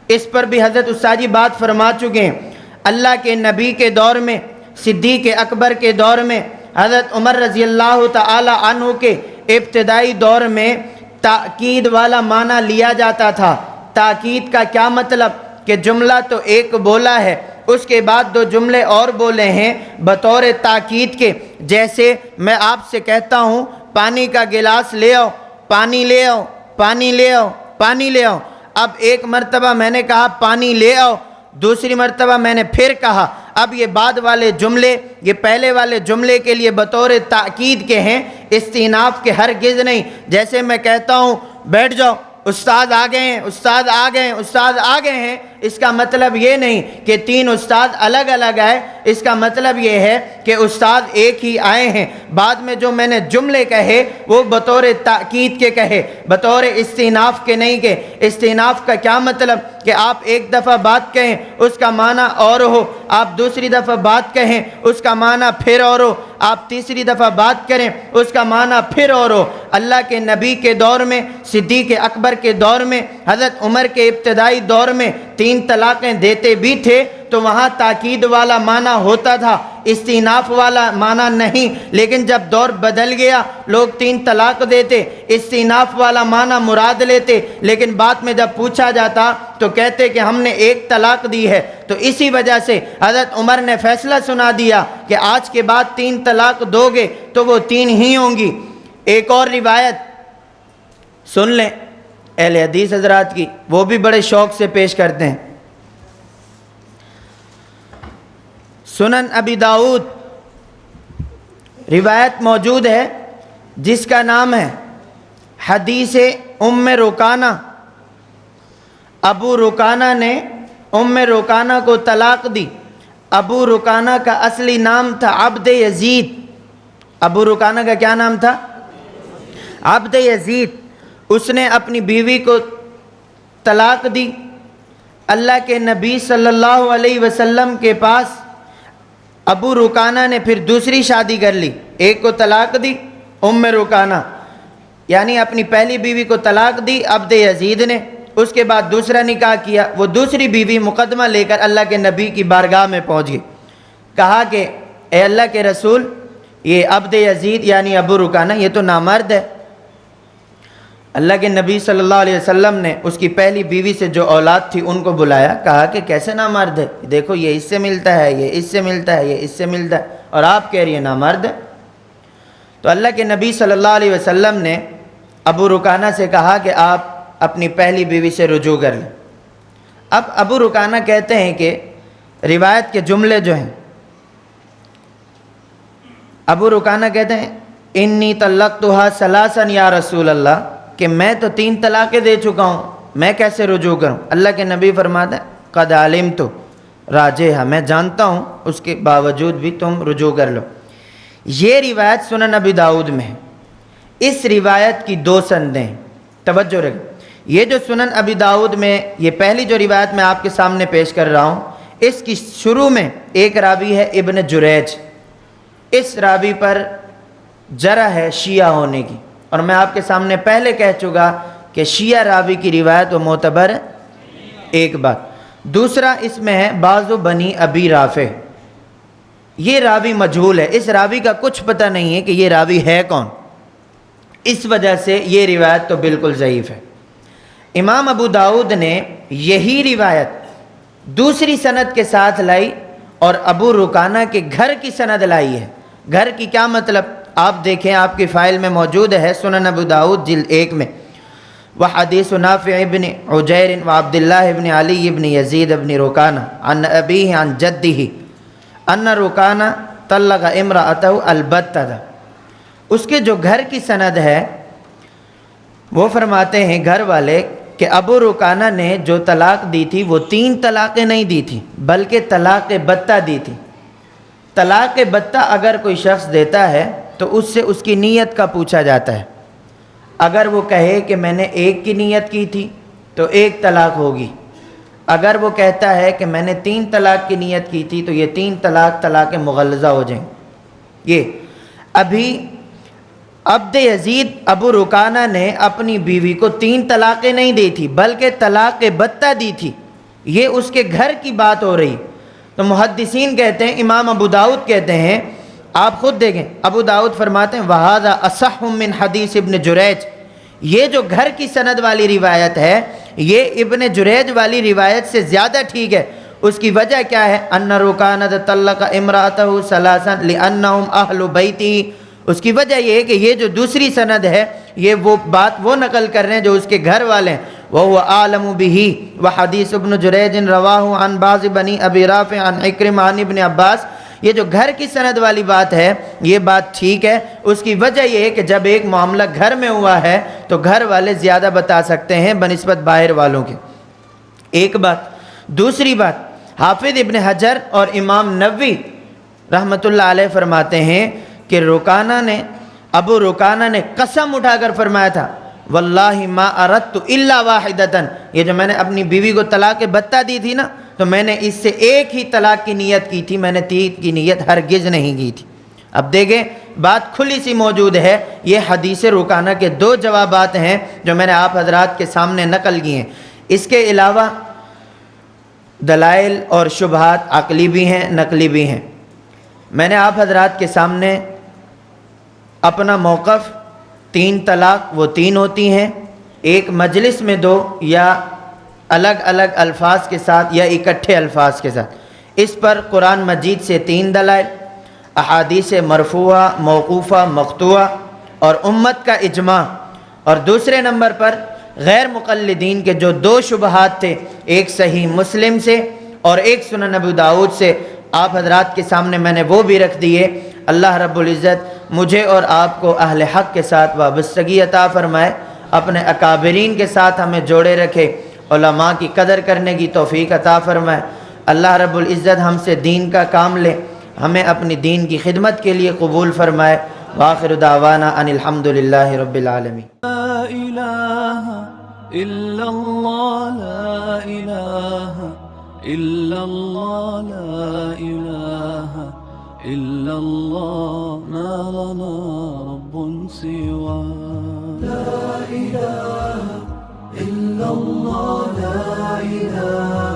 اس پر بھی حضرت استاد جی بات فرما چکے ہیں۔ اللہ کے نبی کے دور میں، صدیق اکبر کے دور میں، حضرت عمر رضی اللہ تعالی عنہ کے ابتدائی دور میں تاکید والا معنی لیا جاتا تھا۔ تاکید کا کیا مطلب کہ جملہ تو ایک بولا ہے، اس کے بعد 2 جملے اور بولے ہیں بطور تاکید کے۔ جیسے میں آپ سے کہتا ہوں پانی کا گلاس لے آؤ، پانی لے آؤ، پانی لے آؤ، پانی لے آؤ۔ اب ایک مرتبہ میں نے کہا پانی لے آؤ، دوسری مرتبہ میں نے پھر کہا۔ اب یہ بعد والے جملے یہ پہلے والے جملے کے لیے بطور تاکید کے ہیں، استئناف کے ہرگز نہیں۔ جیسے میں کہتا ہوں بیٹھ جاؤ، استاد آ گئے ہیں، استاد آ گئے ہیں، استاد آ گئے ہیں، اس کا مطلب یہ نہیں کہ 3 استاد الگ الگ آئے، اس کا مطلب یہ ہے کہ استاد ایک ہی آئے ہیں۔ بعد میں جو میں نے جملے کہے وہ بطور تاکید کے کہے، بطور استئناف کے نہیں کہ۔ استئناف کا کیا مطلب کہ آپ ایک دفعہ بات کہیں اس کا معنی اور ہو، آپ دوسری دفعہ بات کہیں اس کا معنی پھر اور ہو، آپ تیسری دفعہ بات کریں اس کا معنی پھر اور ہو۔ اللہ کے نبی کے دور میں، صدیق اکبر کے دور میں، حضرت عمر کے ابتدائی دور میں 3 طلاقیں دیتے بھی تھے تو وہاں تاکید والا معنی ہوتا تھا، استئناف والا معنی نہیں۔ لیکن جب دور بدل گیا، لوگ 3 طلاق دیتے، استئناف والا معنی مراد لیتے، لیکن بعد میں جب پوچھا جاتا تو کہتے کہ ہم نے 1 طلاق دی ہے۔ تو اسی وجہ سے حضرت عمر نے فیصلہ سنا دیا کہ آج کے بعد 3 طلاق دو گے تو وہ 3 ہی ہوں گی۔ ایک اور روایت سن لیں اہل حدیث حضرات کی، وہ بھی بڑے شوق سے پیش کرتے ہیں۔ سنن ابی داؤد روایت موجود ہے جس کا نام ہے حدیث ام رکانہ۔ ابو رکانہ نے ام رکانہ کو طلاق دی۔ ابو رکانہ کا اصلی نام تھا عبد یزید۔ ابو رکانہ کا کیا نام تھا؟ عبد یزید۔ اس نے اپنی بیوی کو طلاق دی۔ اللہ کے نبی صلی اللہ علیہ وسلم کے پاس ابو رکانہ نے پھر دوسری شادی کر لی، ایک کو طلاق دی ام رکانہ، یعنی اپنی پہلی بیوی کو طلاق دی عبد یزید نے، اس کے بعد دوسرا نکاح کیا۔ وہ دوسری بیوی مقدمہ لے کر اللہ کے نبی کی بارگاہ میں پہنچ گئی، کہا کہ اے اللہ کے رسول، یہ عبد یزید یعنی ابو رکانہ یہ تو نامرد ہے۔ اللہ کے نبی صلی اللہ علیہ وسلم نے اس کی پہلی بیوی سے جو اولاد تھی ان کو بلایا، کہا کہ کیسے نامرد ہے، دیکھو یہ اس سے ملتا ہے، یہ اس سے ملتا ہے، یہ اس سے ملتا ہے، اور آپ کہہ رہی ہیں نامرد ہے۔ تو اللہ کے نبی صلی اللہ علیہ وسلم نے ابو رکانہ سے کہا کہ آپ اپنی پہلی بیوی سے رجوع کر لیں۔ اب ابو رکانہ کہتے ہیں کہ روایت کے جملے جو ہیں، ابو رکانہ کہتے ہیں انی طلقتها ثلاثا یا رسول اللہ، کہ میں تو 3 طلاقیں دے چکا ہوں، میں کیسے رجوع کروں؟ اللہ کے نبی فرماتے ہیں قد علمت راجعها، میں جانتا ہوں اس کے باوجود بھی تم رجوع کر لو۔ یہ روایت سنن ابی داؤد میں ہے۔ اس روایت کی 2 سندیں، توجہ رکھیں۔ یہ جو سنن ابی داؤد میں یہ پہلی جو روایت میں آپ کے سامنے پیش کر رہا ہوں، اس کی شروع میں ایک راوی ہے ابن جریج، اس راوی پر جرح ہے شیعہ ہونے کی، اور میں آپ کے سامنے پہلے کہہ چکا کہ شیعہ راوی کی روایت وہ معتبر ہے، ایک بات۔ دوسرا اس میں ہے بعض بنی ابی رافع، یہ راوی مجہول ہے، اس راوی کا کچھ پتہ نہیں ہے کہ یہ راوی ہے کون، اس وجہ سے یہ روایت تو بالکل ضعیف ہے۔ امام ابو داؤد نے یہی روایت دوسری سند کے ساتھ لائی اور ابو رکانہ کے گھر کی سند لائی ہے۔ گھر کی کیا مطلب؟ آپ دیکھیں، آپ کی فائل میں موجود ہے سنن ابو داؤد جلد 1 میں، وحدیث نافع بن عجیر وعبد اللہ بن علی بن یزید بن رکانہ عن ابیہ عن جدہ ان رکانہ طلق امرأتہ البتہ۔ اس کے جو گھر کی سند ہے وہ فرماتے ہیں گھر والے کہ ابو رکانہ نے جو طلاق دی تھی وہ 3 طلاقیں نہیں دی تھی بلکہ طلاق بتہ دی تھی۔ طلاق بتہ اگر کوئی شخص دیتا ہے تو اس سے اس کی نیت کا پوچھا جاتا ہے۔ اگر وہ کہے کہ میں نے 1 کی نیت کی تھی تو 1 طلاق ہوگی، اگر وہ کہتا ہے کہ میں نے 3 طلاق کی نیت کی تھی تو یہ 3 طلاق مغلظہ ہو جائیں۔ یہ ابھی عبد یزید ابو رکانہ نے اپنی بیوی کو 3 طلاقیں نہیں دی تھی بلکہ طلاق بتہ دی تھی، یہ اس کے گھر کی بات ہو رہی۔ تو محدثین کہتے ہیں، امام ابو داؤد کہتے ہیں، آپ خود دیکھیں، ابو داؤد فرماتے ہیں وَهَذَا أَصَحُّ مِنْ حدیث ابن جریج، یہ جو گھر کی سند والی روایت ہے یہ ابن جریج والی روایت سے زیادہ ٹھیک ہے۔ اس کی وجہ کیا ہے؟ ان رکانہ طلق امرأتہ ثلاثا لأنہم اہل بیتی، اس کی وجہ یہ ہے کہ یہ جو دوسری سند ہے یہ وہ بات وہ نقل کر رہے ہیں جو اس کے گھر والے ہیں۔ وَهُوَ أَعْلَمُ بِهِ وَحَدِيثُ ابن جریج رَوَاهُ عن بعض بنی ابی رافع عن عکرمہ عن ابن عباس، یہ جو گھر کی سند والی بات ہے یہ بات ٹھیک ہے۔ اس کی وجہ یہ ہے کہ جب ایک معاملہ گھر میں ہوا ہے تو گھر والے زیادہ بتا سکتے ہیں بنسبت باہر والوں کے، ایک بات۔ دوسری بات، حافظ ابن حجر اور امام نووی رحمۃ اللہ علیہ فرماتے ہیں کہ ابو رکانہ نے قسم اٹھا کر فرمایا تھا واللہ ما اردت الا واحدۃ، یہ جو میں نے اپنی بیوی کو طلاق بتہ دی تھی نا تو میں نے اس سے 1 ہی طلاق کی نیت کی تھی، میں نے 3 کی نیت ہرگز نہیں کی تھی۔ اب دیکھیں بات کھلی سی موجود ہے، یہ حدیث رکانہ کے 2 جوابات ہیں جو میں نے آپ حضرات کے سامنے نقل کیے ہیں۔ اس کے علاوہ دلائل اور شبہات عقلی بھی ہیں نقلی بھی ہیں۔ میں نے آپ حضرات کے سامنے اپنا موقف 3 طلاق وہ 3 ہوتی ہیں، ایک مجلس میں 2 یا الگ الگ الفاظ کے ساتھ یا اکٹھے الفاظ کے ساتھ، اس پر قرآن مجید سے 3 دلائل، احادیث مرفوعہ موقوفہ مقطوعہ اور امت کا اجماع، اور دوسرے نمبر پر غیر مقلدین کے جو 2 شبہات تھے، ایک صحیح مسلم سے اور ایک سنن ابو داؤد سے، آپ حضرات کے سامنے میں نے وہ بھی رکھ دیے۔ اللہ رب العزت مجھے اور آپ کو اہل حق کے ساتھ وابستگی عطا فرمائے، اپنے اکابرین کے ساتھ ہمیں جوڑے رکھے، علماء کی قدر کرنے کی توفیق عطا فرمائے۔ اللہ رب العزت ہم سے دین کا کام لے، ہمیں اپنی دین کی خدمت کے لیے قبول فرمائے۔ وآخر دعوانا ان الحمدللہ رب العالمین۔ لا الہ الا اللہ، لا الہ الا اللہ، لا الہ الا اللہ، ما لنا رب سوا۔ لا الہ الا اللہ، لا الہ